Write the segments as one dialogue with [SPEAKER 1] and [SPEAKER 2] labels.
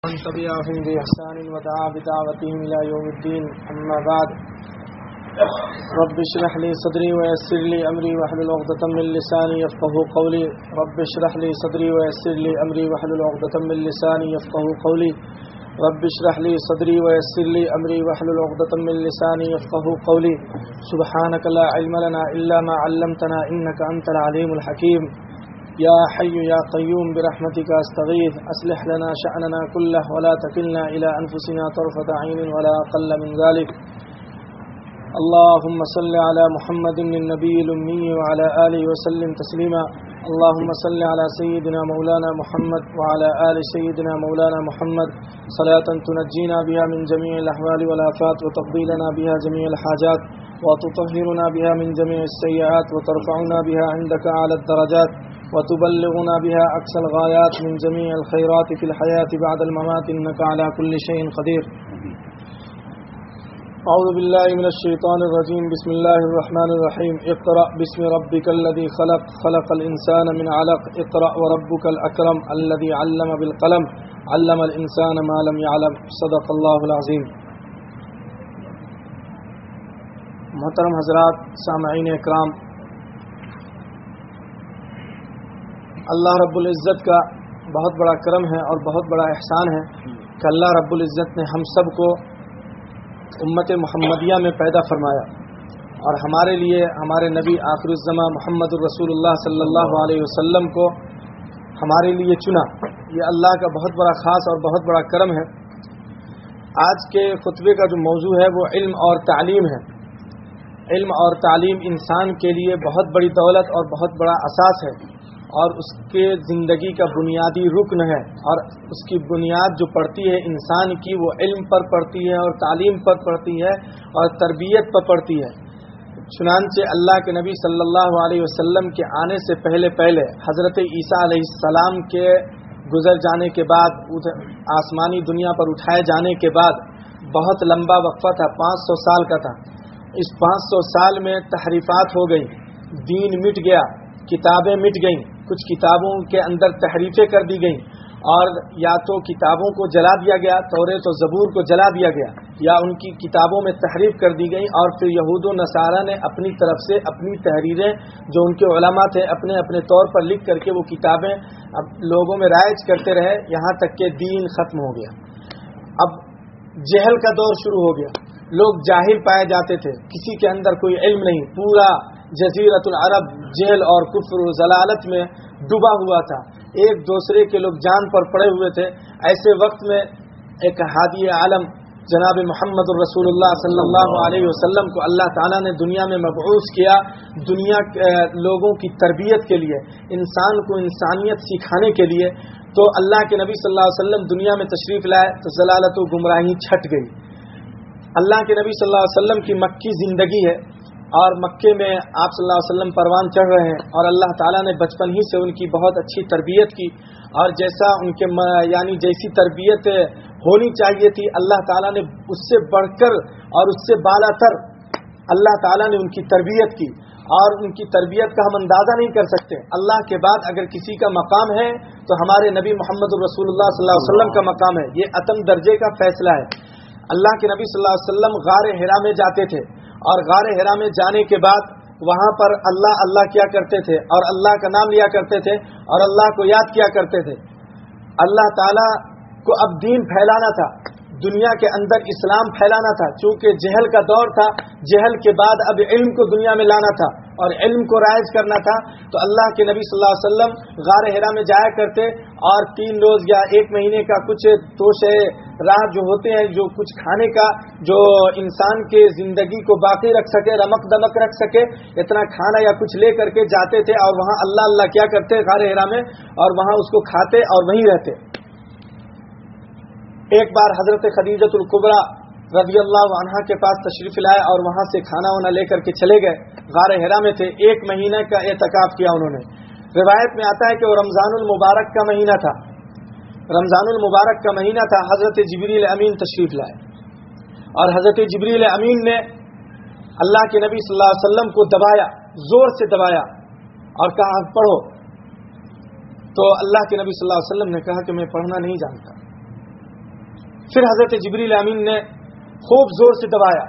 [SPEAKER 1] من تبعهم بإحسان ودعا بدعوتهم إلى يوم الدين. أما بعد، رب اشرح لي صدري ويسر لي أمري واحلل عقدة من لساني يفقهوا قولي. رب اشرح لي صدري ويسر لي أمري واحلل عقدة من لساني يفقهوا قولي. رب اشرح لي صدري ويسر لي أمري واحلل عقدة من لساني يفقهوا قولي. سبحانك لا علم لنا إلا ما علمتنا إنك أنت العليم الحكيم. يا حي يا قيوم برحمتك استغيث اصلح لنا شأننا كله ولا تكلنا إلى أنفسنا طرفة عين ولا أقل من ذلك. اللهم صل على محمد النبي الأمي وعلى آله وسلم تسليما. اللهم صل على سيدنا مولانا محمد وعلى آل سيدنا مولانا محمد صلاة تنجينا بها من جميع الأحوال والآفات وتقضي لنا بها جميع الحاجات وتطهرنا بها من جميع السيئات وترفعنا بها عندك أعلى الدرجات وتبلغنا بها أقصى الغايات من جميع الخيرات في الحياة بعد الممات إنك على كل شيء قدير. أعوذ بالله من الشيطان الرجيم. بسم الله الرحمن الرحيم. اقرأ باسم ربك الذي خلق خلق الإنسان من علق اقرأ وربك الأكرم الذي علم بالقلم علم الإنسان ما لم يعلم. صدق الله العظيم. محترم حضرات، سامعین اکرام، اللہ رب العزت کا بہت بڑا کرم ہے اور بہت بڑا احسان ہے کہ اللہ رب العزت نے ہم سب کو امت محمدیہ میں پیدا فرمایا اور ہمارے لیے ہمارے نبی آخر الزماں محمد الرسول اللہ صلی اللہ علیہ وسلم کو ہمارے لیے چنا. یہ اللہ کا بہت بڑا خاص اور بہت بڑا کرم ہے. آج کے خطبے کا جو موضوع ہے وہ علم اور تعلیم ہے. علم اور تعلیم انسان کے لیے بہت بڑی دولت اور بہت بڑا اساس ہے اور اس کے زندگی کا بنیادی رکن ہے، اور اس کی بنیاد جو پڑتی ہے انسان کی وہ علم پر پڑتی ہے اور تعلیم پر پڑتی ہے اور تربیت پر پڑتی ہے. چنانچہ اللہ کے نبی صلی اللہ علیہ وسلم کے آنے سے پہلے حضرت عیسیٰ علیہ السلام کے گزر جانے کے بعد آسمانی دنیا پر اٹھائے جانے کے بعد بہت لمبا وقفہ تھا، 500 سال کا تھا. اس 500 سال میں تحریفات ہو گئی، دین مٹ گیا، کتابیں مٹ گئیں، کچھ کتابوں کے اندر تحریفیں کر دی گئیں، اور یا تو کتابوں کو جلا دیا گیا، توریت و زبور کو جلا دیا گیا، یا ان کی کتابوں میں تحریف کر دی گئی، اور پھر یہود و نصارہ نے اپنی طرف سے اپنی تحریریں جو ان کے علماء تھے اپنے اپنے طور پر لکھ کر کے وہ کتابیں اب لوگوں میں رائج کرتے رہے، یہاں تک کہ دین ختم ہو گیا. اب جہل کا دور شروع ہو گیا، لوگ جاہل پائے جاتے تھے، کسی کے اندر کوئی علم نہیں، پورا جزیرۃ العرب جہل اور کفر و ضلالت میں ڈوبا ہوا تھا، ایک دوسرے کے لوگ جان پر پڑے ہوئے تھے. ایسے وقت میں ایک ہادی عالم جناب محمد الرسول اللہ صلی اللہ علیہ وسلم کو اللہ تعالیٰ نے دنیا میں مبعوث کیا، دنیا لوگوں کی تربیت کے لیے، انسان کو انسانیت سکھانے کے لیے. تو اللہ کے نبی صلی اللہ علیہ وسلم دنیا میں تشریف لائے تو ضلالت و گمراہی چھٹ گئی. اللہ کے نبی صلی اللہ علیہ وسلم کی مکی زندگی ہے اور مکے میں آپ صلی اللہ علیہ وسلم پروان چڑھ رہے ہیں، اور اللہ تعالیٰ نے بچپن ہی سے ان کی بہت اچھی تربیت کی، اور جیسا ان کے یعنی جیسی تربیت ہونی چاہیے تھی اللہ تعالیٰ نے اس سے بڑھ کر اور اس سے بالا تر اللہ تعالیٰ نے ان کی تربیت کی، اور ان کی تربیت کا ہم اندازہ نہیں کر سکتے. اللہ کے بعد اگر کسی کا مقام ہے تو ہمارے نبی محمد الرسول اللہ صلی اللہ علیہ وسلم کا مقام ہے. یہ عتم درجے کا فیصلہ ہے. اللہ کے نبی صلی اللہ علیہ وسلم غار حرا میں جاتے تھے، اور غار حرا میں جانے کے بعد وہاں پر اللہ اللہ کیا کرتے تھے اور اللہ کا نام لیا کرتے تھے اور اللہ کو یاد کیا کرتے تھے. اللہ تعالیٰ کو اب دین پھیلانا تھا، دنیا کے اندر اسلام پھیلانا تھا، چونکہ جہل کا دور تھا. جہل کے بعد اب علم کو دنیا میں لانا تھا اور علم کو رائج کرنا تھا. تو اللہ کے نبی صلی اللہ علیہ وسلم غار حرا میں جایا کرتے، اور 3 روز یا 1 مہینے کا کچھ توشے راہ جو ہوتے ہیں، جو کچھ کھانے کا جو انسان کے زندگی کو باقی رکھ سکے، رمق دمک رکھ سکے، اتنا کھانا یا کچھ لے کر کے جاتے تھے، اور وہاں اللہ اللہ کیا کرتے غار حرا میں، اور وہاں اس کو کھاتے اور وہیں رہتے. ایک بار حضرت خدیجۃ الکبریٰ رضی اللہ عنہا کے پاس تشریف لائے اور وہاں سے کھانا وانا لے کر کے چلے گئے. غار حرا میں تھے، 1 مہینے کا اعتکاف کیا انہوں نے. روایت میں آتا ہے کہ وہ رمضان المبارک کا مہینہ تھا، رمضان المبارک کا مہینہ تھا. حضرت جبریل امین تشریف لائے، اور حضرت جبریل امین نے اللہ کے نبی صلی اللہ علیہ وسلم کو دبایا، زور سے دبایا، اور کہا پڑھو. تو اللہ کے نبی صلی اللہ علیہ وسلم نے کہا کہ میں پڑھنا نہیں جانتا. پھر حضرت جبریل امین نے خوب زور سے دبایا،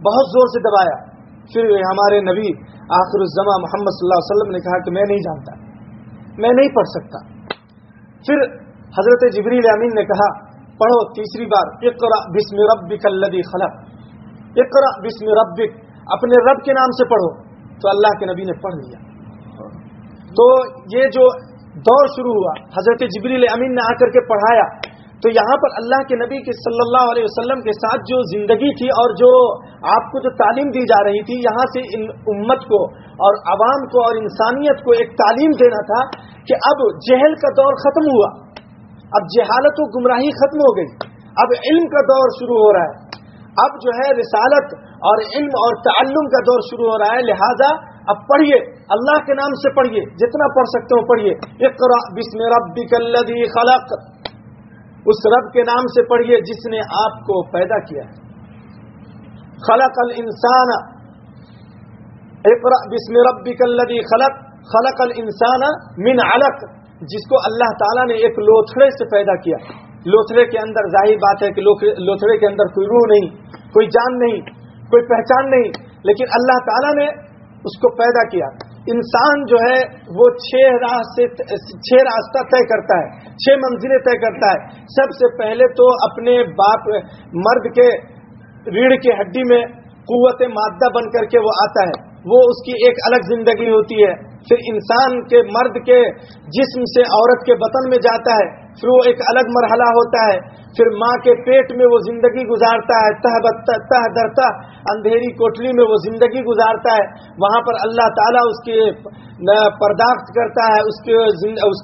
[SPEAKER 1] بہت زور سے دبایا. پھر ہمارے نبی آخر الزماں محمد صلی اللہ علیہ وسلم نے کہا کہ میں نہیں جانتا، میں نہیں پڑھ سکتا. پھر حضرت جبریل امین نے کہا پڑھو تیسری بار، اقرأ بسم ربک الذی خلق، اقرأ بسم ربک، اپنے رب کے نام سے پڑھو. تو اللہ کے نبی نے پڑھ لیا. تو یہ جو دور شروع ہوا، حضرت جبریل امین نے آ کر کے پڑھایا. تو یہاں پر اللہ کے نبی کے صلی اللہ علیہ وسلم کے ساتھ جو زندگی تھی اور جو آپ کو جو تعلیم دی جا رہی تھی، یہاں سے ان امت کو اور عوام کو اور انسانیت کو ایک تعلیم دینا تھا کہ اب جہل کا دور ختم ہوا، اب جہالت و گمراہی ختم ہو گئی، اب علم کا دور شروع ہو رہا ہے، اب جو ہے رسالت اور علم اور تعلم کا دور شروع ہو رہا ہے. لہذا اب پڑھیے، اللہ کے نام سے پڑھیے، جتنا پڑھ سکتے ہو پڑھیے. اقرأ بسم ربک الذی خلق، اس رب کے نام سے پڑھیے جس نے آپ کو پیدا کیا ہے. خلق الانسان، اقرأ بسم ربک الذی خلق، خلق الانسان من علق، جس کو اللہ تعالیٰ نے ایک لوتھڑے سے پیدا کیا. لوتھڑے کے اندر ظاہر بات ہے کہ لوتھڑے کے اندر کوئی روح نہیں، کوئی جان نہیں، کوئی پہچان نہیں، لیکن اللہ تعالیٰ نے اس کو پیدا کیا. انسان جو ہے وہ 6 راستہ طے کرتا ہے، 6 منزلیں طے کرتا ہے. سب سے پہلے تو اپنے باپ مرد کے ریڑھ کی ہڈی میں قوت مادہ بن کر کے وہ آتا ہے، وہ اس کی ایک الگ زندگی ہوتی ہے. پھر انسان کے مرد کے جسم سے عورت کے بطن میں جاتا ہے، پھر وہ ایک الگ مرحلہ ہوتا ہے. پھر ماں کے پیٹ میں وہ زندگی گزارتا ہے، تہ درتا اندھیری کوٹلی میں وہ زندگی گزارتا ہے. وہاں پر اللہ تعالیٰ اس کے پرداخت کرتا ہے، اس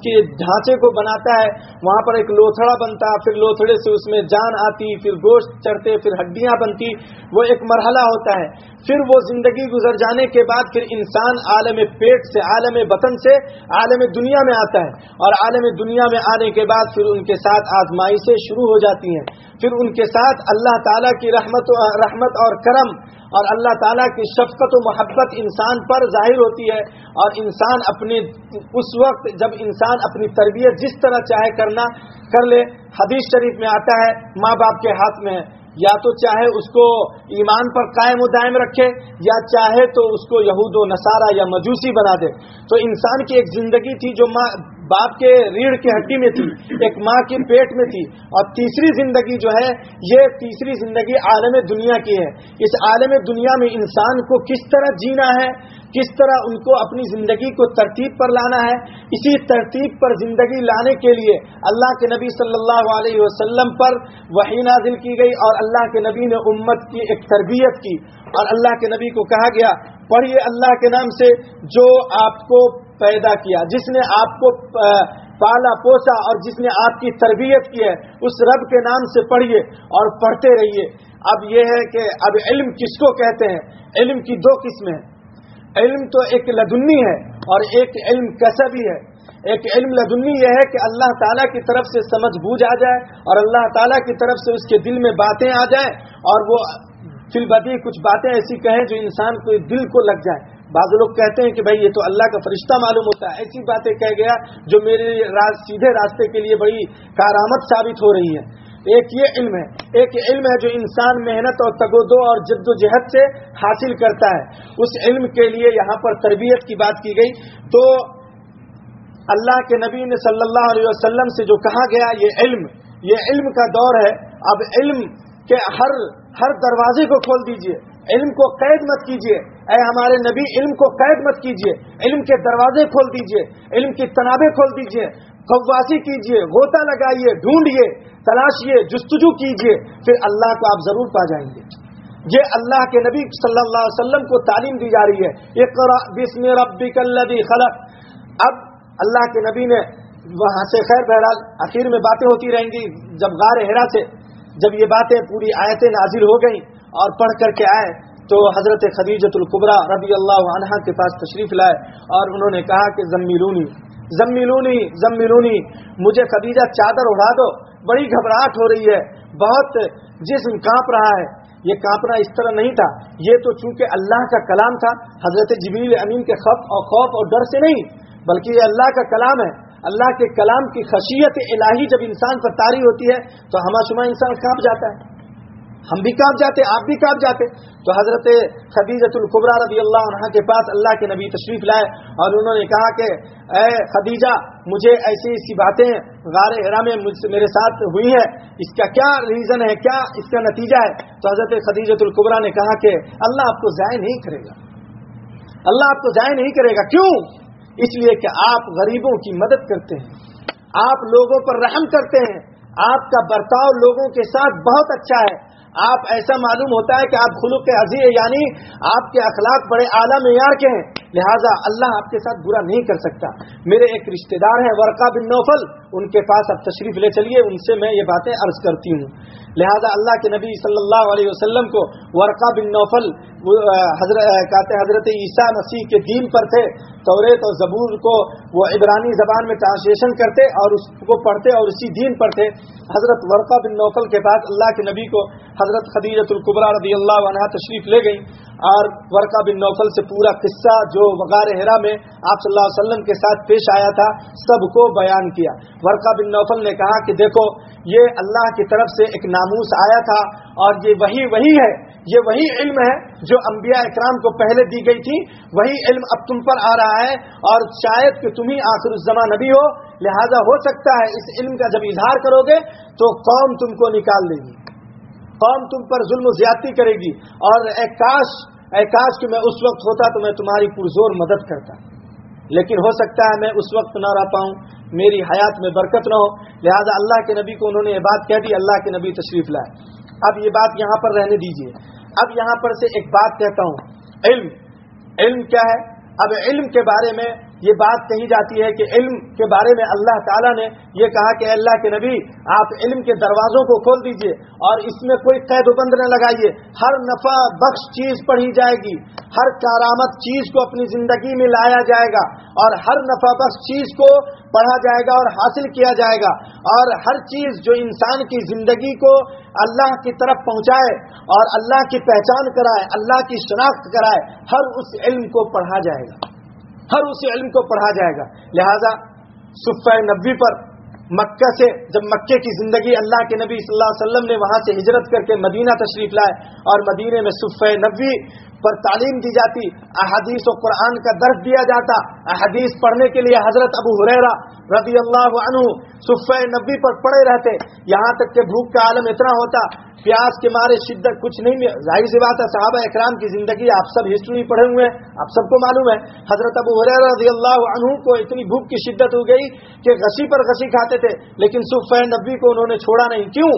[SPEAKER 1] کے ڈھانچے کو بناتا ہے. وہاں پر ایک لوتھڑا بنتا، پھر لوتھڑے سے اس میں جان آتی، پھر گوشت چڑھتے، پھر ہڈیاں بنتی. وہ ایک مرحلہ ہوتا ہے. پھر وہ زندگی گزر جانے کے بعد پھر انسان عالم پیٹ سے، عالم بطن سے عالم دنیا میں آتا ہے، اور عالم دنیا میں آنے کے بعد پھر ان کے ساتھ آزمائشیں شروع ہو جاتی ہیں. پھر ان کے ساتھ اللہ تعالیٰ کی رحمت اور کرم اور اللہ تعالیٰ کی شفقت و محبت انسان پر ظاہر ہوتی ہے. اور انسان اس وقت جب انسان اپنی تربیت جس طرح چاہے کرنا کر لے. حدیث شریف میں آتا ہے ماں باپ کے ہاتھ میں ہے، یا تو چاہے اس کو ایمان پر قائم و دائم رکھے، یا چاہے تو اس کو یہود و نصارہ یا مجوسی بنا دے. تو انسان کی ایک زندگی تھی جو ماں باپ کے ریڑھ کی ہڈی میں تھی، ایک ماں کے پیٹ میں تھی. اور تیسری زندگی جو ہے، یہ تیسری زندگی عالم دنیا کی ہے. اس عالم دنیا میں انسان کو کس طرح جینا ہے، کس طرح ان کو اپنی زندگی کو ترتیب پر لانا ہے. اسی ترتیب پر زندگی لانے کے لیے اللہ کے نبی صلی اللہ علیہ وسلم پر وحی نازل کی گئی، اور اللہ کے نبی نے امت کی ایک تربیت کی. اور اللہ کے نبی کو کہا گیا پڑھیے اللہ کے نام سے جو آپ کو پیدا کیا، جس نے آپ کو پالا پوسا اور جس نے آپ کی تربیت کی ہے، اس رب کے نام سے پڑھیے اور پڑھتے رہیے. اب یہ ہے کہ اب علم کس کو کہتے ہیں؟ علم کی 2 قسمیں ہیں. علم تو ایک لدنی ہے اور ایک علم کسبی ہے. ایک علم لدنی یہ ہے کہ اللہ تعالیٰ کی طرف سے سمجھ بوجھ آ جائے اور اللہ تعالیٰ کی طرف سے اس کے دل میں باتیں آ جائیں اور وہ فی البدیہہ کچھ باتیں ایسی کہیں جو انسان کو دل کو لگ جائے. بعض لوگ کہتے ہیں کہ بھائی یہ تو اللہ کا فرشتہ معلوم ہوتا ہے، ایسی باتیں کہہ گیا جو میرے سیدھے راستے کے لیے بڑی کارآمد ثابت ہو رہی ہیں. ایک یہ علم ہے، ایک علم ہے جو انسان محنت اور تگودو اور جد و جہد سے حاصل کرتا ہے. اس علم کے لیے یہاں پر تربیت کی بات کی گئی. تو اللہ کے نبی نے صلی اللہ علیہ وسلم سے جو کہا گیا یہ علم کا دور ہے. اب علم کے ہر دروازے کو کھول دیجئے، علم کو قید مت کیجئے. اے ہمارے نبی علم کو قید مت کیجئے، علم کے دروازے کھول دیجئے، علم کی تنابیں کھول دیجئے، غواصی کیجئے، غوطہ لگائیے، ڈھونڈیے، تلاشیے، جستجو کیجئے، پھر اللہ کو آپ ضرور پا جائیں گے. یہ اللہ کے نبی صلی اللہ علیہ وسلم کو تعلیم دی جا رہی ہے. اقرأ بسم ربک الذی خلق. اب اللہ کے نبی نے وہاں سے خیر بہرحال آخر میں باتیں ہوتی رہیں گی. جب غار حرا سے جب یہ باتیں پوری آیتیں نازل ہو گئیں اور پڑھ کر کے آئے تو حضرت خدیجۃ الکبریٰ رضی اللہ عنہا کے پاس تشریف لائے اور انہوں نے کہا کہ زمیلونی زمیلونی زمیلونی، مجھے خدیجہ چادر اڑا دو، بڑی گھبراہٹ ہو رہی ہے، بہت جسم کانپ رہا ہے. یہ کانپنا اس طرح نہیں تھا، یہ تو چونکہ اللہ کا کلام تھا، حضرت جبریل امین کے خوف اور ڈر سے نہیں، بلکہ یہ اللہ کا کلام ہے. اللہ کے کلام کی خشیت الہی جب انسان پر طاری ہوتی ہے تو ہمہ شمہ انسان کانپ جاتا ہے. ہم بھی کانپ جاتے, آپ بھی کانپ جاتے. تو حضرت خدیجۃ الکبریٰ رضی اللہ عنہا کے پاس اللہ کے نبی تشریف لائے اور انہوں نے کہا کہ اے خدیجہ, مجھے ایسی ایسی باتیں غار حرا میں میرے ساتھ ہوئی ہیں, اس کا کیا ریزن ہے, کیا اس کا نتیجہ ہے؟ تو حضرت خدیجۃ الکبریٰ نے کہا کہ اللہ آپ کو ضائع نہیں کرے گا, اللہ آپ کو ضائع نہیں کرے گا. کیوں؟ اس لیے کہ آپ غریبوں کی مدد کرتے ہیں, آپ لوگوں پر رحم کرتے ہیں, آپ کا برتاؤ لوگوں کے ساتھ بہت اچھا ہے, آپ ایسا معلوم ہوتا ہے کہ آپ خلق عزیز یعنی آپ کے اخلاق بڑے اعلیٰ معیار کے ہیں, لہٰذا اللہ آپ کے ساتھ برا نہیں کر سکتا. میرے ایک رشتہ دار ہیں ورقہ بن نوفل, ان کے پاس اب تشریف لے چلیے, ان سے میں یہ باتیں عرض کرتی ہوں. لہذا اللہ کے نبی صلی اللہ علیہ وسلم کو ورقہ بن نوفل حضرت عیسیٰ مسیح کے دین پر تھے, توریت اور زبور کو وہ عبرانی زبان میں ٹرانسلیشن کرتے اور اس کو پڑھتے اور اسی دین پر تھے. حضرت ورقہ بن نوفل کے پاس اللہ کے نبی کو حضرت خدیجۃ الکبریٰ رضی اللہ عنہا تشریف لے گئی اور ورقہ بن نوفل سے پورا قصہ جو غار حرا میں آپ صلی اللہ علیہ وسلم کے ساتھ پیش آیا تھا سب کو بیان کیا. ورقہ بن نوفل نے کہا کہ دیکھو, یہ اللہ کی طرف سے ایک ناموس آیا تھا اور یہ وہی ہے, یہ وہی علم ہے جو انبیاء اکرام کو پہلے دی گئی تھی, وہی علم اب تم پر آ رہا ہے اور شاید کہ تم ہی آخر الزمان نبی ہو, لہذا ہو سکتا ہے اس علم کا جب اظہار کرو گے تو قوم تم کو نکال دے گی, قوم تم پر ظلم و زیادتی کرے گی, اور اے کاش کہ میں اس وقت ہوتا تو میں تمہاری پرزور مدد کرتا, لیکن ہو سکتا ہے میں اس وقت نہ رہ پاؤں, میری حیات میں برکت نہ ہو. لہذا اللہ کے نبی کو انہوں نے یہ بات کہہ دی, اللہ کے نبی تشریف لائے. اب یہ بات یہاں پر رہنے دیجئے. اب یہاں پر سے ایک بات کہتا ہوں, علم کیا ہے؟ اب علم کے بارے میں یہ بات کہی جاتی ہے کہ علم کے بارے میں اللہ تعالیٰ نے یہ کہا کہ اللہ کے نبی آپ علم کے دروازوں کو کھول دیجئے اور اس میں کوئی قید و بند نہ لگائیے, ہر نفع بخش چیز پڑھی جائے گی, ہر کارآمد چیز کو اپنی زندگی میں لایا جائے گا اور ہر نفع بخش چیز کو پڑھا جائے گا اور حاصل کیا جائے گا, اور ہر چیز جو انسان کی زندگی کو اللہ کی طرف پہنچائے اور اللہ کی پہچان کرائے, اللہ کی شناخت کرائے, ہر اس علم کو پڑھا جائے گا, ہر اس علم کو پڑھا جائے گا. لہذا صفہ نبوی پر مکہ سے جب مکے کی زندگی اللہ کے نبی صلی اللہ علیہ وسلم نے وہاں سے ہجرت کر کے مدینہ تشریف لائے اور مدینے میں صفہ نبوی پر تعلیم دی جاتی, احادیث و قرآن کا درس دیا جاتا. احادیث پڑھنے کے لیے حضرت ابو ہریرہ رضی اللہ عنہ صفہ نبوی پر پڑے رہتے, یہاں تک کہ بھوک کا عالم اتنا ہوتا, پیاس کے مارے شدت کچھ نہیں. ظاہر سی بات ہے صحابہ اکرام کی زندگی آپ سب ہسٹری پڑھے ہوئے ہیں, آپ سب کو معلوم ہے. حضرت ابو ہریرہ رضی اللہ عنہ کو اتنی بھوک کی شدت ہو گئی کہ غشی پر غشی کھاتے تھے, لیکن صفہ نبوی کو انہوں نے چھوڑا نہیں. کیوں؟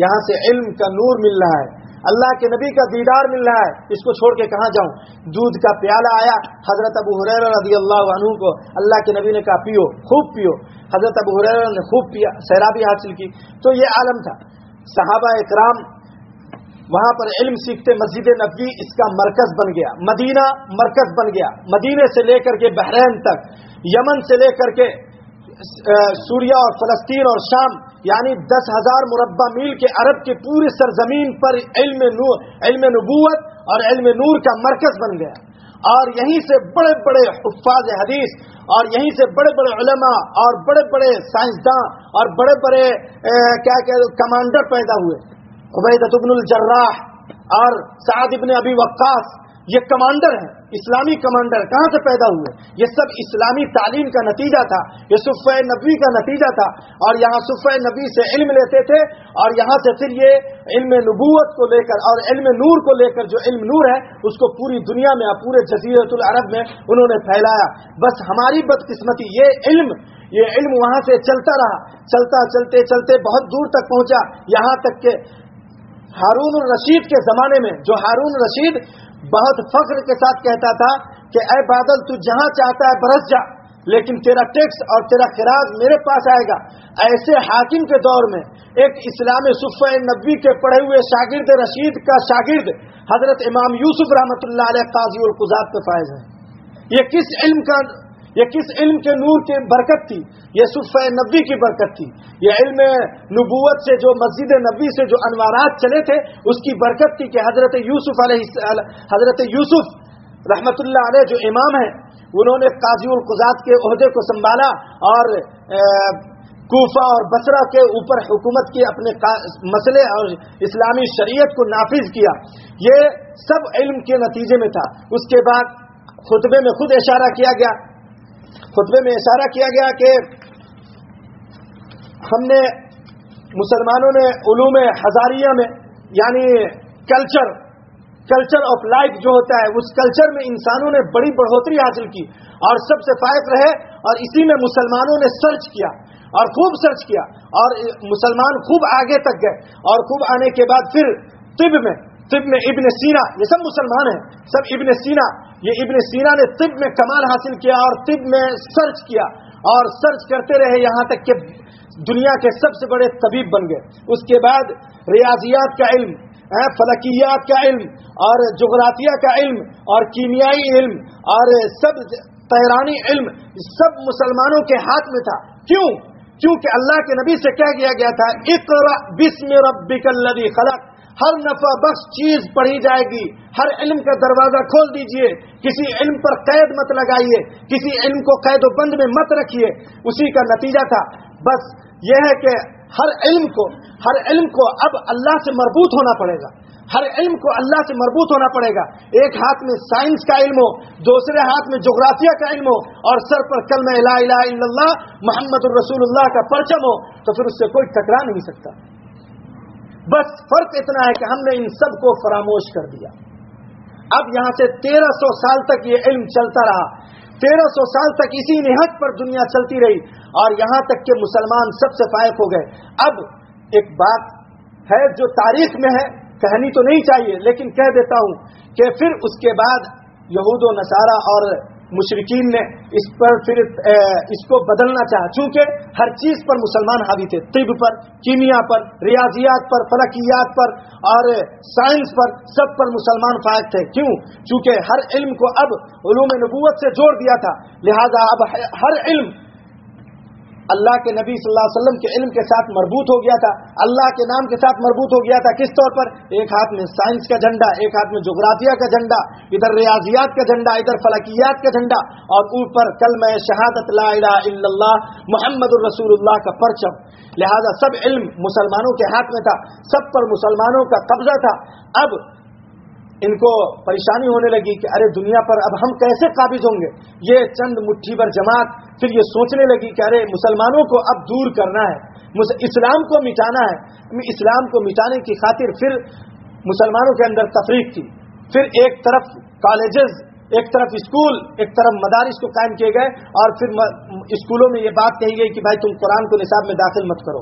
[SPEAKER 1] یہاں سے علم کا نور مل رہا ہے, اللہ کے نبی کا دیدار مل رہا ہے, اس کو چھوڑ کے کہاں جاؤں. دودھ کا پیالہ آیا حضرت ابو ہریرہ رضی اللہ عنہ کو, اللہ کے نبی نے کہا پیو, خوب پیو. حضرت ابو ہریرہ نے خوب پیا, سیرابی حاصل کی. تو یہ عالم تھا. صحابہ اکرام وہاں پر علم سیکھتے, مسجد نبوی اس کا مرکز بن گیا, مدینہ مرکز بن گیا. مدینے سے لے کر کے بحرین تک, یمن سے لے کر کے سوریہ اور فلسطین اور شام, یعنی 10,000 مربع میل کے عرب کے پوری سرزمین پر علم نبوت اور علم نور کا مرکز بن گیا. اور یہیں سے بڑے بڑے حفاظ حدیث اور یہیں سے بڑے بڑے علماء اور بڑے بڑے سائنسداں اور بڑے بڑے کمانڈر پیدا ہوئے. عبیدہ بن الجراح اور سعد بن ابی وقاص, یہ کمانڈر ہیں, اسلامی کمانڈر. کہاں سے پیدا ہوئے؟ یہ سب اسلامی تعلیم کا نتیجہ تھا, یہ صفہ نبوی کا نتیجہ تھا. اور یہاں صفہ نبوی سے علم لیتے تھے اور یہاں سے پھر یہ علم نبوت کو لے کر اور علم نور کو لے کر, جو علم نور ہے اس کو پوری دنیا میں, پورے جزیرۃ العرب میں انہوں نے پھیلایا. بس ہماری بدقسمتی یہ علم وہاں سے چلتا رہا, چلتے چلتے بہت دور تک پہنچا, یہاں تک کہ ہارون الرشید کے زمانے میں, جو ہارون الرشید بہت فخر کے ساتھ کہتا تھا کہ اے بادل تو جہاں چاہتا ہے برس جا, لیکن تیرا ٹیکس اور تیرا خراج میرے پاس آئے گا. ایسے حاکم کے دور میں ایک اسلام صفہ نبوی کے پڑھے ہوئے شاگرد رشید کا شاگرد حضرت امام یوسف رحمۃ اللہ علیہ قاضی القضات پہ فائز ہے. یہ کس علم کے نور کی برکت تھی؟ یہ صفہ نبوی کی برکت تھی. یہ علم نبوت سے جو مسجد نبوی سے جو انوارات چلے تھے اس کی برکت تھی کہ حضرت یوسف رحمۃ اللہ علیہ جو امام ہیں انہوں نے قاضی القضات کے عہدے کو سنبھالا اور کوفہ اور بصرہ کے اوپر حکومت کی اپنے مسئلے اور اسلامی شریعت کو نافذ کیا. یہ سب علم کے نتیجے میں تھا. اس کے بعد خطبے میں خود اشارہ کیا گیا کہ ہم نے مسلمانوں نے علوم ہزاریہ میں یعنی کلچر آف لائف جو ہوتا ہے اس کلچر میں انسانوں نے بڑی بڑھوتری حاصل کی اور سب سے فائق رہے. اور اسی میں مسلمانوں نے سرچ کیا اور خوب سرچ کیا اور مسلمان خوب آگے تک گئے. اور خوب آنے کے بعد پھر طب میں ابن سینا، یہ سب مسلمان ہیں، سب ابن سینا نے طب میں کمال حاصل کیا اور طب میں سرچ کیا اور سرچ کرتے رہے یہاں تک کہ دنیا کے سب سے بڑے طبیب بن گئے. اس کے بعد ریاضیات کا علم، فلکیات کا علم اور جغرافیہ کا علم اور کیمیائی علم اور سب طیرانی علم سب مسلمانوں کے ہاتھ میں تھا. کیونکہ اللہ کے نبی سے کہہ گیا تھا اقرأ بسم ربک الذی خلق. ہر نفع بخش چیز پڑھی جائے گی، ہر علم کا دروازہ کھول دیجئے، کسی علم پر قید مت لگائیے، کسی علم کو قید و بند میں مت رکھیے. اسی کا نتیجہ تھا. بس یہ ہے کہ ہر علم کو اب اللہ سے مربوط ہونا پڑے گا. ہر علم کو اللہ سے مربوط ہونا پڑے گا. ایک ہاتھ میں سائنس کا علم ہو، دوسرے ہاتھ میں جغرافیہ کا علم ہو اور سر پر کلمہ لا الہ الا اللہ محمد الرسول اللہ کا پرچم ہو، تو پھر اس سے کوئی ٹکرا نہیں سکتا. بس فرق اتنا ہے کہ ہم نے ان سب کو فراموش کر دیا. اب یہاں سے 1300 سال تک یہ علم چلتا رہا. 1300 سال تک اسی نہج پر دنیا چلتی رہی اور یہاں تک کہ مسلمان سب سے فائق ہو گئے. اب ایک بات ہے جو تاریخ میں ہے، کہنی تو نہیں چاہیے لیکن کہہ دیتا ہوں کہ پھر اس کے بعد یہود و نصارہ اور مشرکین نے اس پر پھر اس کو بدلنا چاہا. چونکہ ہر چیز پر مسلمان حاوی تھے، طب پر، کیمیا پر، ریاضیات پر، فلکیات پر اور سائنس پر، سب پر مسلمان فائق تھے. کیوں؟ چونکہ ہر علم کو اب علوم نبوت سے جوڑ دیا تھا. لہذا اب ہر علم اللہ کے نبی صلی اللہ علیہ وسلم کے علم کے ساتھ مربوط ہو گیا تھا، اللہ کے نام کے ساتھ مربوط ہو گیا تھا. کس طور پر؟ ایک ہاتھ میں سائنس کا جھنڈا، ایک ہاتھ میں جغرافیہ کا جھنڈا، ادھر ریاضیات کا جھنڈا، ادھر فلکیات کا جھنڈا اور اوپر کلمہ شہادت لا الہ الا اللہ محمد الرسول اللہ کا پرچم. لہذا سب علم مسلمانوں کے ہاتھ میں تھا، سب پر مسلمانوں کا قبضہ تھا. اب ان کو پریشانی ہونے لگی کہ ارے دنیا پر اب ہم کیسے قابض ہوں گے. یہ چند مٹھی بھر جماعت پھر یہ سوچنے لگی کہ ارے مسلمانوں کو اب دور کرنا ہے، اسلام کو مٹانا ہے. اسلام کو مٹانے کی خاطر پھر مسلمانوں کے اندر تفریق تھی. پھر ایک طرف کالجز، ایک طرف اسکول، ایک طرف مدارس کو قائم کیے گئے اور پھر اسکولوں میں یہ بات کہی گئی کہ بھائی تم قرآن کو نصاب میں داخل مت کرو،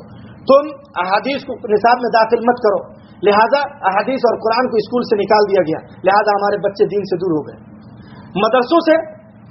[SPEAKER 1] تم احادیث کو نصاب میں داخل مت کرو. لہذا احادیث اور قرآن کو اسکول سے نکال دیا گیا. لہذا ہمارے بچے دین سے دور ہو گئے. مدرسوں سے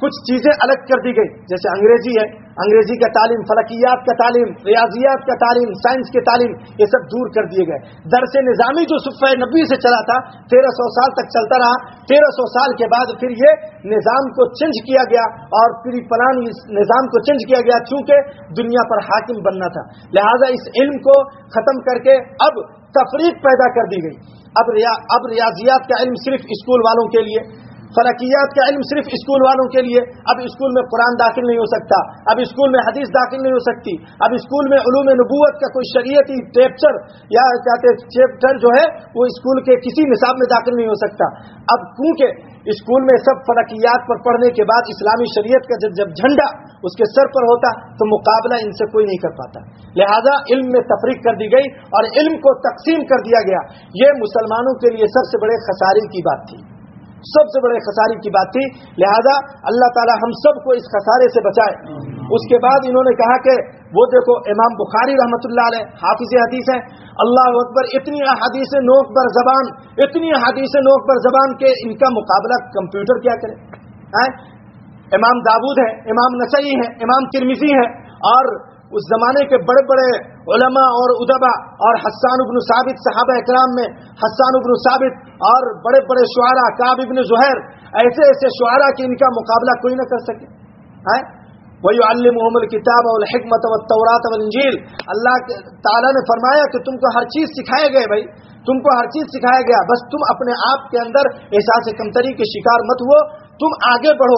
[SPEAKER 1] کچھ چیزیں الگ کر دی گئی، جیسے انگریزی ہے، انگریزی کا تعلیم، فلکیات کا تعلیم، ریاضیات کا تعلیم، سائنس کے تعلیم، یہ سب دور کر دیے گئے. درس نظامی جو صفحہ نبوی سے چلا تھا 1300 سال تک چلتا رہا. 1300 سال کے بعد پھر یہ نظام کو چینج کیا گیا اور پھر پلان نظام کو چینج کیا گیا چونکہ دنیا پر حاکم بننا تھا. لہذا اس علم کو ختم کر کے اب تفریق پیدا کر دی گئی. اب ریاضیات کا علم صرف اسکول والوں کے لیے، فلکیات کا علم صرف اسکول والوں کے لیے. اب اسکول میں قرآن داخل نہیں ہو سکتا، اب اسکول میں حدیث داخل نہیں ہو سکتی، اب اسکول میں علوم نبوت کا کوئی شریعتی چیپٹر یا چیپٹر جو ہے وہ اسکول کے کسی نصاب میں داخل نہیں ہو سکتا. اب کیونکہ اسکول میں سب فلکیات پر پڑھنے کے بعد اسلامی شریعت کا جب جھنڈا اس کے سر پر ہوتا تو مقابلہ ان سے کوئی نہیں کر پاتا. لہذا علم میں تفریق کر دی گئی اور علم کو تقسیم کر دیا گیا. یہ مسلمانوں کے لیے سب سے بڑے خسارے کی بات تھی، سب سے بڑے خسارے کی بات تھی. لہذا اللہ تعالی ہم سب کو اس خسارے سے بچائے. اس کے بعد انہوں نے کہا کہ وہ دیکھو امام بخاری رحمۃ اللہ علیہ حافظ حدیث ہیں، اللہ اکبر، اتنی احادیث نوک بر زبان، اتنی احادیث نوک بر زبان کہ ان کا مقابلہ کمپیوٹر کیا کرے. امام داؤد ہیں، امام نسائی ہیں، امام ترمذی ہیں اور اس زمانے کے بڑے بڑے علماء اور ادبا اور حسان ابن ثابت، صحابہ اکرام میں حسان ابن ثابت اور بڑے بڑے شعراء کعب ابن زہیر، ایسے ایسے شعراء کہ ان کا مقابلہ کوئی نہ کر سکے. وَيُعَلِّمُهُمُ الْكِتَابَ وَالْحِكْمَةَ وَالتَّوْرَاةَ وَالْإِنْجِيلَ. اللہ تعالیٰ نے فرمایا کہ تم کو ہر چیز سکھایا گیا. بھائی تم کو ہر چیز سکھایا گیا، بس تم اپنے آپ کے اندر احساس کمتری کے شکار مت ہو، تم آگے بڑھو،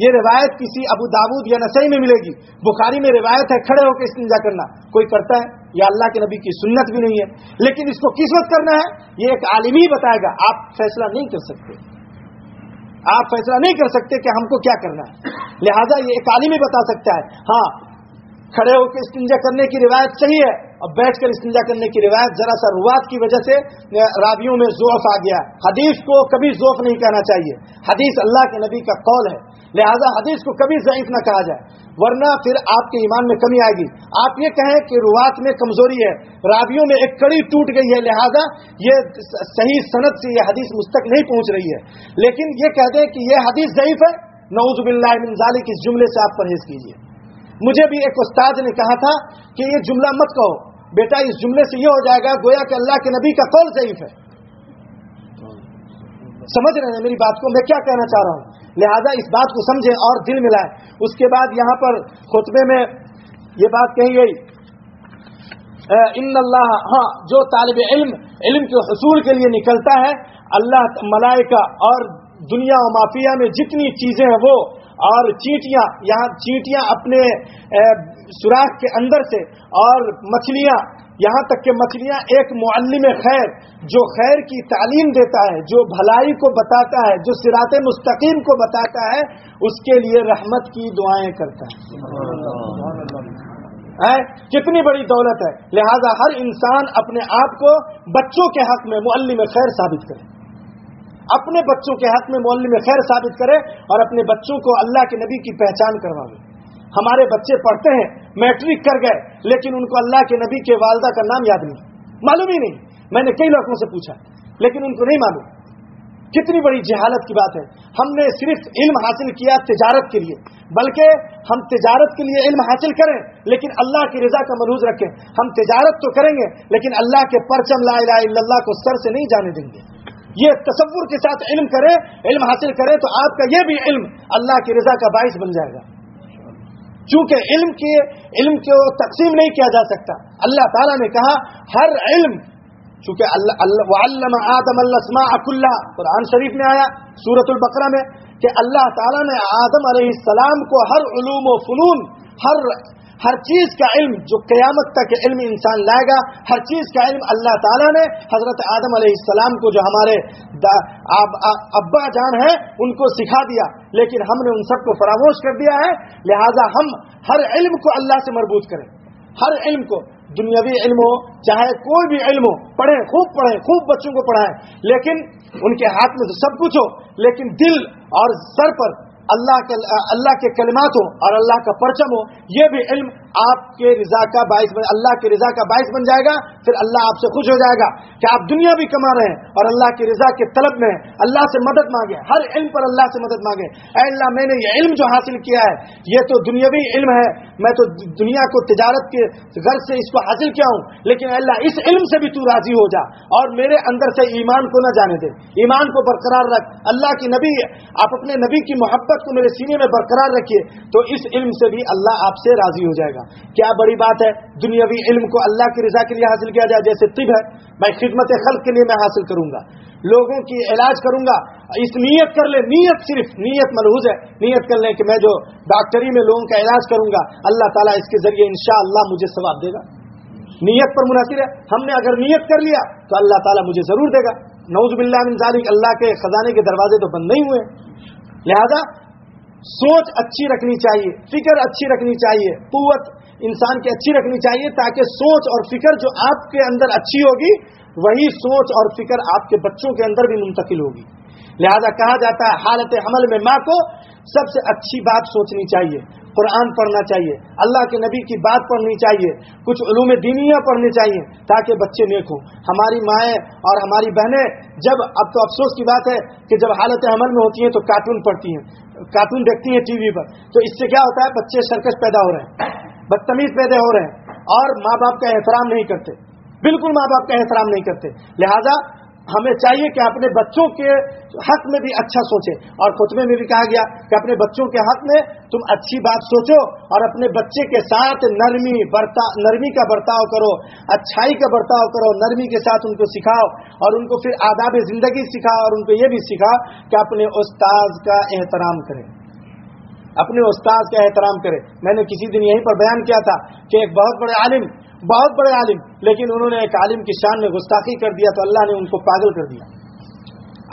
[SPEAKER 1] یہ روایت کسی ابو داؤد یا نسائی میں ملے گی. بخاری میں روایت ہے کھڑے ہو کے استنجا کرنا. کوئی کرتا ہے؟ یہ اللہ کے نبی کی سنت بھی نہیں ہے. لیکن اس کو کس وقت کرنا ہے یہ ایک عالم ہی بتائے گا. آپ فیصلہ نہیں کر سکتے. آپ فیصلہ نہیں کر سکتے کہ ہم کو کیا کرنا ہے. لہذا یہ ایک عالم ہی بتا سکتا ہے. ہاں کھڑے ہو کے استنجا کرنے کی روایت صحیح ہے, اور بیٹھ کر استنجا کرنے کی روایت ذرا سا روات کی وجہ سے راویوں میں ضعف آ گیا. حدیث کو کبھی ضعف نہیں کہنا چاہیے. حدیث اللہ کے نبی کا قول ہے, لہذا حدیث کو کبھی ضعیف نہ کہا جائے, ورنہ پھر آپ کے ایمان میں کمی آئے گی. آپ یہ کہیں کہ روات میں کمزوری ہے, راویوں میں ایک کڑی ٹوٹ گئی ہے, لہذا یہ صحیح سند سے یہ حدیث مجھ تک نہیں پہنچ رہی ہے. لیکن یہ کہہ دیں کہ یہ حدیث ضعیف ہے, نعوذ باللہ من ذالک, اس جملے سے آپ پرہیز کیجیے. مجھے بھی ایک استاد نے کہا تھا کہ یہ جملہ مت کہو بیٹا, اس جملے سے یہ ہو جائے گا گویا کہ اللہ کے نبی کا قول ضعیف ہے. سمجھ رہے ہیں میری بات کو, میں کیا کہنا چاہ رہا ہوں. لہذا اس بات کو سمجھیں اور دل ملائیں. اس کے بعد یہاں پر خطبے میں یہ بات کہی گئی, ان اللہ, ہاں جو طالب علم کے حصول کے لیے نکلتا ہے, اللہ ملائکہ اور دنیا و مافیہ میں جتنی چیزیں ہیں وہ, اور چیٹیاں, یہاں چیٹیاں اپنے سوراخ کے اندر سے, اور مچھلیاں, یہاں تک کہ مچھلیاں ایک معلم خیر جو خیر کی تعلیم دیتا ہے, جو بھلائی کو بتاتا ہے, جو صراط مستقیم کو بتاتا ہے, اس کے لیے رحمت کی دعائیں کرتا ہے. کتنی بڑی دولت ہے. لہذا ہر انسان اپنے آپ کو بچوں کے حق میں معلم خیر ثابت کرے, اپنے بچوں کے حق میں معلم خیر ثابت کرے, اور اپنے بچوں کو اللہ کے نبی کی پہچان کرواوے. ہمارے بچے پڑھتے ہیں, میٹرک کر گئے, لیکن ان کو اللہ کے نبی کے والدہ کا نام یاد نہیں, معلوم ہی نہیں. میں نے کئی لوگوں سے پوچھا لیکن ان کو نہیں معلوم. کتنی بڑی جہالت کی بات ہے. ہم نے صرف علم حاصل کیا تجارت کے لیے, بلکہ ہم تجارت کے لیے علم حاصل کریں لیکن اللہ کی رضا کا ملحوظ رکھیں. ہم تجارت تو کریں گے لیکن اللہ کے پرچم لا الہ الا اللہ کو سر سے نہیں جانے دیں گے. یہ تصور کے ساتھ علم کریں, علم حاصل کریں تو آپ کا یہ بھی علم اللہ کی رضا کا باعث بن جائے گا. چونکہ علم کو تقسیم نہیں کیا جا سکتا. اللہ تعالیٰ نے کہا ہر علم, چونکہ وَعَلَّمَ آدَمَ الْأَسْمَاءَ كُلَّهَا, قرآن شریف میں آیا سورۃ البقرہ میں کہ اللہ تعالیٰ نے آدم علیہ السلام کو ہر علوم و فنون, ہر چیز کا علم جو قیامت تک علم انسان لائے گا, ہر چیز کا علم اللہ تعالیٰ نے حضرت آدم علیہ السلام کو, جو ہمارے ابا جان ہیں, ان کو سکھا دیا. لیکن ہم نے ان سب کو فراموش کر دیا ہے. لہذا ہم ہر علم کو اللہ سے مربوط کریں. ہر علم کو, دنیاوی علم ہو چاہے کوئی بھی علم ہو, پڑھیں, خوب بچوں کو پڑھائیں, لیکن ان کے ہاتھ میں تو سب کچھ ہو, لیکن دل اور سر پر اللہ کے کلمات ہو اور اللہ کا پرچم ہو. یہ بھی علم آپ کے رضا کا باعث اللہ کے رضا کا باعث بن جائے گا. پھر اللہ آپ سے خوش ہو جائے گا کہ آپ دنیا بھی کما رہے ہیں اور اللہ کی رضا کے طلب میں ہیں. اللہ سے مدد مانگیں, ہر علم پر اللہ سے مدد مانگیں. اے اللہ, میں نے یہ علم جو حاصل کیا ہے یہ تو دنیاوی علم ہے, میں تو دنیا کو تجارت کے غرض سے اس کو حاصل کیا ہوں, لیکن اے اللہ اس علم سے بھی تو راضی ہو جا اور میرے اندر سے ایمان کو نہ جانے دے, ایمان کو برقرار رکھ. اللہ کی نبی, آپ اپنے نبی کی محبت کو میرے سینے میں برقرار رکھیے, تو اس علم سے بھی اللہ آپ سے راضی ہو جائے گا. کیا بڑی بات ہے دنیاوی علم کو اللہ کی رضا کے لیے حاصل کیا جائے. جیسے طب ہے, میں خدمت خلق کے لیے میں حاصل کروں گا, لوگوں کی علاج کروں گا. اس نیت کر لیں, صرف نیت ملحوظ ہے, نیت کر لیں کہ میں جو ڈاکٹری میں لوگوں کا علاج کروں گا اللہ تعالیٰ اس کے ذریعے انشاءاللہ مجھے ثواب دے گا. نیت پر منحصر ہے. ہم نے اگر نیت کر لیا تو اللہ تعالیٰ مجھے ضرور دے گا. نعوذ باللہ من ذالک, اللہ کے خزانے کے دروازے تو بند نہیں ہوئے. لہذا سوچ اچھی رکھنی چاہیے, فکر اچھی رکھنی چاہیے, قوت انسان کی اچھی رکھنی چاہیے, تاکہ سوچ اور فکر جو آپ کے اندر اچھی ہوگی وہی سوچ اور فکر آپ کے بچوں کے اندر بھی منتقل ہوگی. لہذا کہا جاتا ہے حالت حمل میں ماں کو سب سے اچھی بات سوچنی چاہیے, قرآن پڑھنا چاہیے, اللہ کے نبی کی بات پڑھنی چاہیے, کچھ علوم دینیہ پڑھنے چاہیے تاکہ بچے نیک ہوں. ہماری مائیں اور ہماری بہنیں جب, اب تو افسوس کی بات ہے کہ جب حالت حمل میں ہوتی ہیں تو کارٹون پڑھتی ہیں, کارٹون دیکھتی ہیں ٹی وی پر, تو اس سے کیا ہوتا ہے بچے سرکش پیدا ہو رہے ہیں, بدتمیز پیدا ہو رہے ہیں, اور ماں باپ کا احترام نہیں کرتے, بالکل ماں باپ کا احترام نہیں کرتے. لہذا ہمیں چاہیے کہ اپنے بچوں کے حق میں بھی اچھا سوچیں. اور خطبے میں بھی کہا گیا کہ اپنے بچوں کے حق میں تم اچھی بات سوچو اور اپنے بچے کے ساتھ نرمی کا برتاؤ کرو, اچھائی کا برتاؤ کرو, نرمی کے ساتھ ان کو سکھاؤ, اور ان کو پھر آداب زندگی سکھاؤ, اور ان کو یہ بھی سکھاؤ کہ اپنے استاذ کا احترام کریں. اپنے استاد کا احترام کرے. میں نے کسی دن یہیں پر بیان کیا تھا کہ ایک بہت بڑے عالم لیکن انہوں نے ایک عالم کی شان میں گستاخی کر دیا تو اللہ نے ان کو پاگل کر دیا.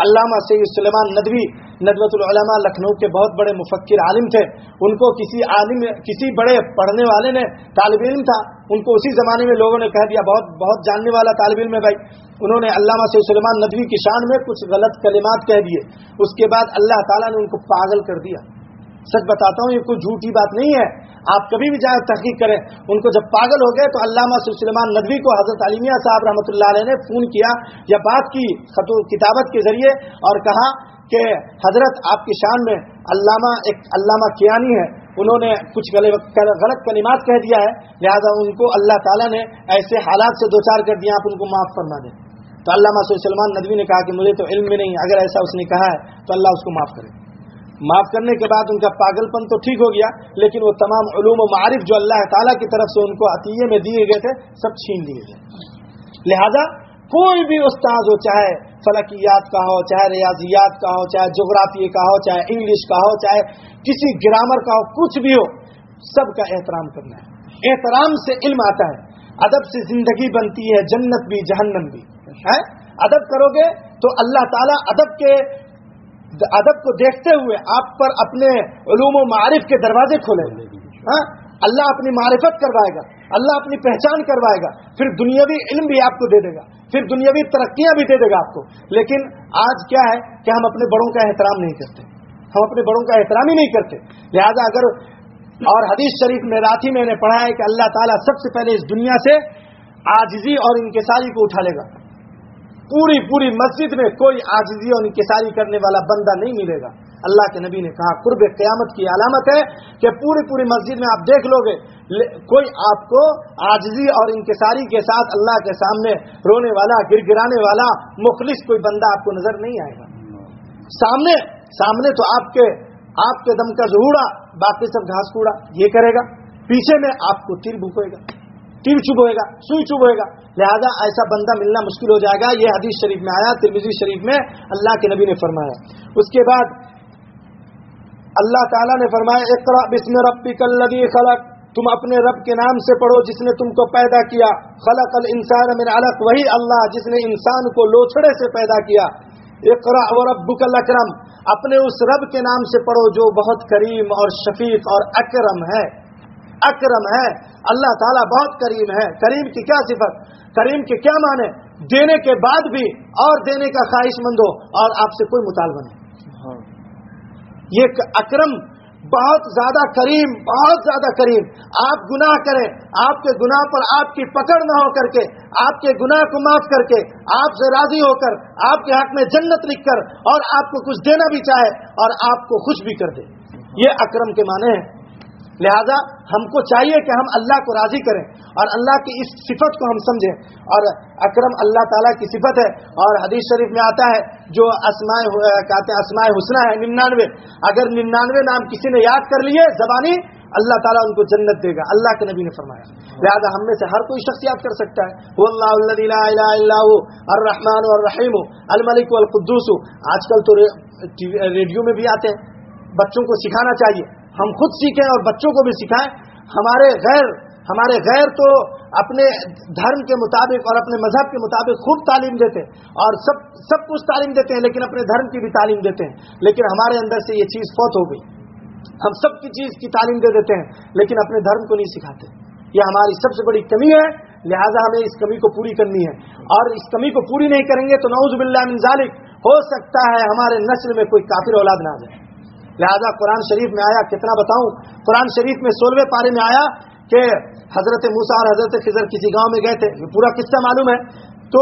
[SPEAKER 1] علامہ سید سلیمان ندوی ندوۃ العلماء لکھنؤ کے بہت بڑے مفکر عالم تھے. ان کو کسی بڑے پڑھنے والے نے، طالب علم تھا، ان کو اسی زمانے میں لوگوں نے کہہ دیا، بہت جاننے والا طالب علم ہے بھائی. انہوں نے علامہ سید سلیمان ندوی کی شان میں کچھ غلط کلمات کہہ دیے. اس کے بعد اللہ تعالیٰ نے ان کو پاگل کر دیا. سچ بتاتا ہوں یہ کوئی جھوٹی بات نہیں ہے، آپ کبھی بھی جائیں تحقیق کریں. ان کو جب پاگل ہو گئے تو علامہ سید سلیمان ندوی کو حضرت علی میاں صاحب رحمۃ اللہ علیہ نے فون کیا یا بات کی خط و کتابت کے ذریعے اور کہا کہ حضرت آپ کی شان میں علامہ کیانی ہے، انہوں نے کچھ غلط کلمات کہہ دیا ہے، لہذا ان کو اللہ تعالیٰ نے ایسے حالات سے دوچار کر دیا، آپ ان کو معاف فرما دیں. تو علامہ سید سلیمان ندوی نے کہا کہ مجھے تو علم میں نہیں، اگر ایسا اس نے کہا ہے تو اللہ اس کو معاف کرے. معاف کرنے کے بعد ان کا پاگل پن تو ٹھیک ہو گیا، لیکن وہ تمام علوم و معارف جو اللہ تعالیٰ کی طرف سے ان کو عطیے میں دیے گئے تھے سب چھین لیے گئے. لہذا کوئی بھی استاد ہو، چاہے فلکیات کا ہو، چاہے ریاضیات کا ہو، چاہے جغرافیے کا ہو، چاہے انگلش کا ہو، چاہے کسی گرامر کا ہو، کچھ بھی ہو، سب کا احترام کرنا ہے. احترام سے علم آتا ہے، ادب سے زندگی بنتی ہے، جنت بھی جہنم بھی ہے. ادب کرو گے تو اللہ تعالیٰ ادب کو دیکھتے ہوئے آپ پر اپنے علوم و معارف کے دروازے کھولے گا. اللہ اپنی معرفت کروائے گا، اللہ اپنی پہچان کروائے گا، پھر دنیاوی علم بھی آپ کو دے دے گا، پھر دنیاوی ترقیاں بھی دے دے گا آپ کو. لیکن آج کیا ہے کہ ہم اپنے بڑوں کا احترام نہیں کرتے، ہم اپنے بڑوں کا احترام ہی نہیں کرتے. لہذا اور حدیث شریف میں رات ہی میں نے پڑھا ہے کہ اللہ تعالیٰ سب سے پہلے اس دنیا سے عاجزی اور انکساری کو اٹھا لے گا. پوری مسجد میں کوئی عاجزی اور انکساری کرنے والا بندہ نہیں ملے گا. اللہ کے نبی نے کہا قرب قیامت کی علامت ہے کہ پوری مسجد میں آپ دیکھ لو گے کوئی آپ کو عاجزی اور انکساری کے ساتھ اللہ کے سامنے رونے والا، گڑگڑانے والا، مخلص کوئی بندہ آپ کو نظر نہیں آئے گا. سامنے تو آپ کے دم کا ظہورا، باقی سب گھاس کوڑا یہ کرے گا، پیچھے میں آپ کو تیر چبھوئے گا، سوئی چبھوئے گا. لہذا ایسا بندہ ملنا مشکل ہو جائے گا. یہ حدیث شریف میں آیا، ترمذی شریف میں اللہ کے نبی نے فرمایا. اس کے بعد اللہ تعالیٰ نے فرمایا اقرأ بسم ربک الذی خلق، تم اپنے رب کے نام سے پڑھو جس نے تم کو پیدا کیا. خلق الانسان من علق، وہی اللہ جس نے انسان کو لوچھڑے سے پیدا کیا. اقرأ وربک الاکرم، اپنے اس رب کے نام سے پڑھو جو بہت کریم اور شفیق اور اکرم ہے. اللہ تعالیٰ بہت کریم ہے. کریم کی کیا صفت، کریم کے کیا معنی؟ دینے کے بعد بھی اور دینے کا خواہش مند ہو اور آپ سے کوئی مطالبہ نہیں. یہ اکرم بہت زیادہ کریم، بہت زیادہ کریم. آپ گناہ کریں، آپ کے گناہ پر آپ کی پکڑ نہ ہو کر کے، آپ کے گناہ کو معاف کر کے، آپ سے راضی ہو کر، آپ کے حق میں جنت لکھ کر، اور آپ کو کچھ دینا بھی چاہے اور آپ کو خوش بھی کر دے. یہ اکرم کے معنی ہیں. لہذا ہم کو چاہیے کہ ہم اللہ کو راضی کریں اور اللہ کی اس صفت کو ہم سمجھیں. اور اکرم اللہ تعالیٰ کی صفت ہے. اور حدیث شریف میں آتا ہے جو کہتے ہیں اسماء حسنہ ہے 99، اگر 99 نام کسی نے یاد کر لیے زبانی، اللہ تعالیٰ ان کو جنت دے گا. اللہ کے نبی نے فرمایا. لہذا ہم میں سے ہر کوئی شخص یاد کر سکتا ہے واللہ الذی لا الہ الا هو الرحمن الرحیم الملک والقدوس. آج کل تو ریڈیو میں بھی آتے ہیں. بچوں کو سکھانا چاہیے، ہم خود سیکھیں اور بچوں کو بھی سکھائیں. ہمارے غیر تو اپنے دھرم کے مطابق اور اپنے مذہب کے مطابق خوب تعلیم دیتے ہیں اور سب کچھ تعلیم دیتے ہیں، لیکن اپنے دھرم کی بھی تعلیم دیتے ہیں. لیکن ہمارے اندر سے یہ چیز فوت ہو گئی. ہم سب کی چیز کی تعلیم دے دیتے ہیں لیکن اپنے دھرم کو نہیں سکھاتے. یہ ہماری سب سے بڑی کمی ہے. لہذا ہمیں اس کمی کو پوری کرنی ہے، اور اس کمی کو پوری نہیں کریں گے تو نعوذ باللہ من ذالک، ہو سکتا ہے ہمارے نسل میں کوئی کافر اولاد نہ آ جائے. لہذا قرآن شریف میں آیا، کتنا بتاؤں، قرآن شریف میں 16ویں پارے میں آیا کہ حضرت موسیٰ اور حضرت خضر کسی گاؤں میں گئے تھے. پورا قصہ معلوم ہے. تو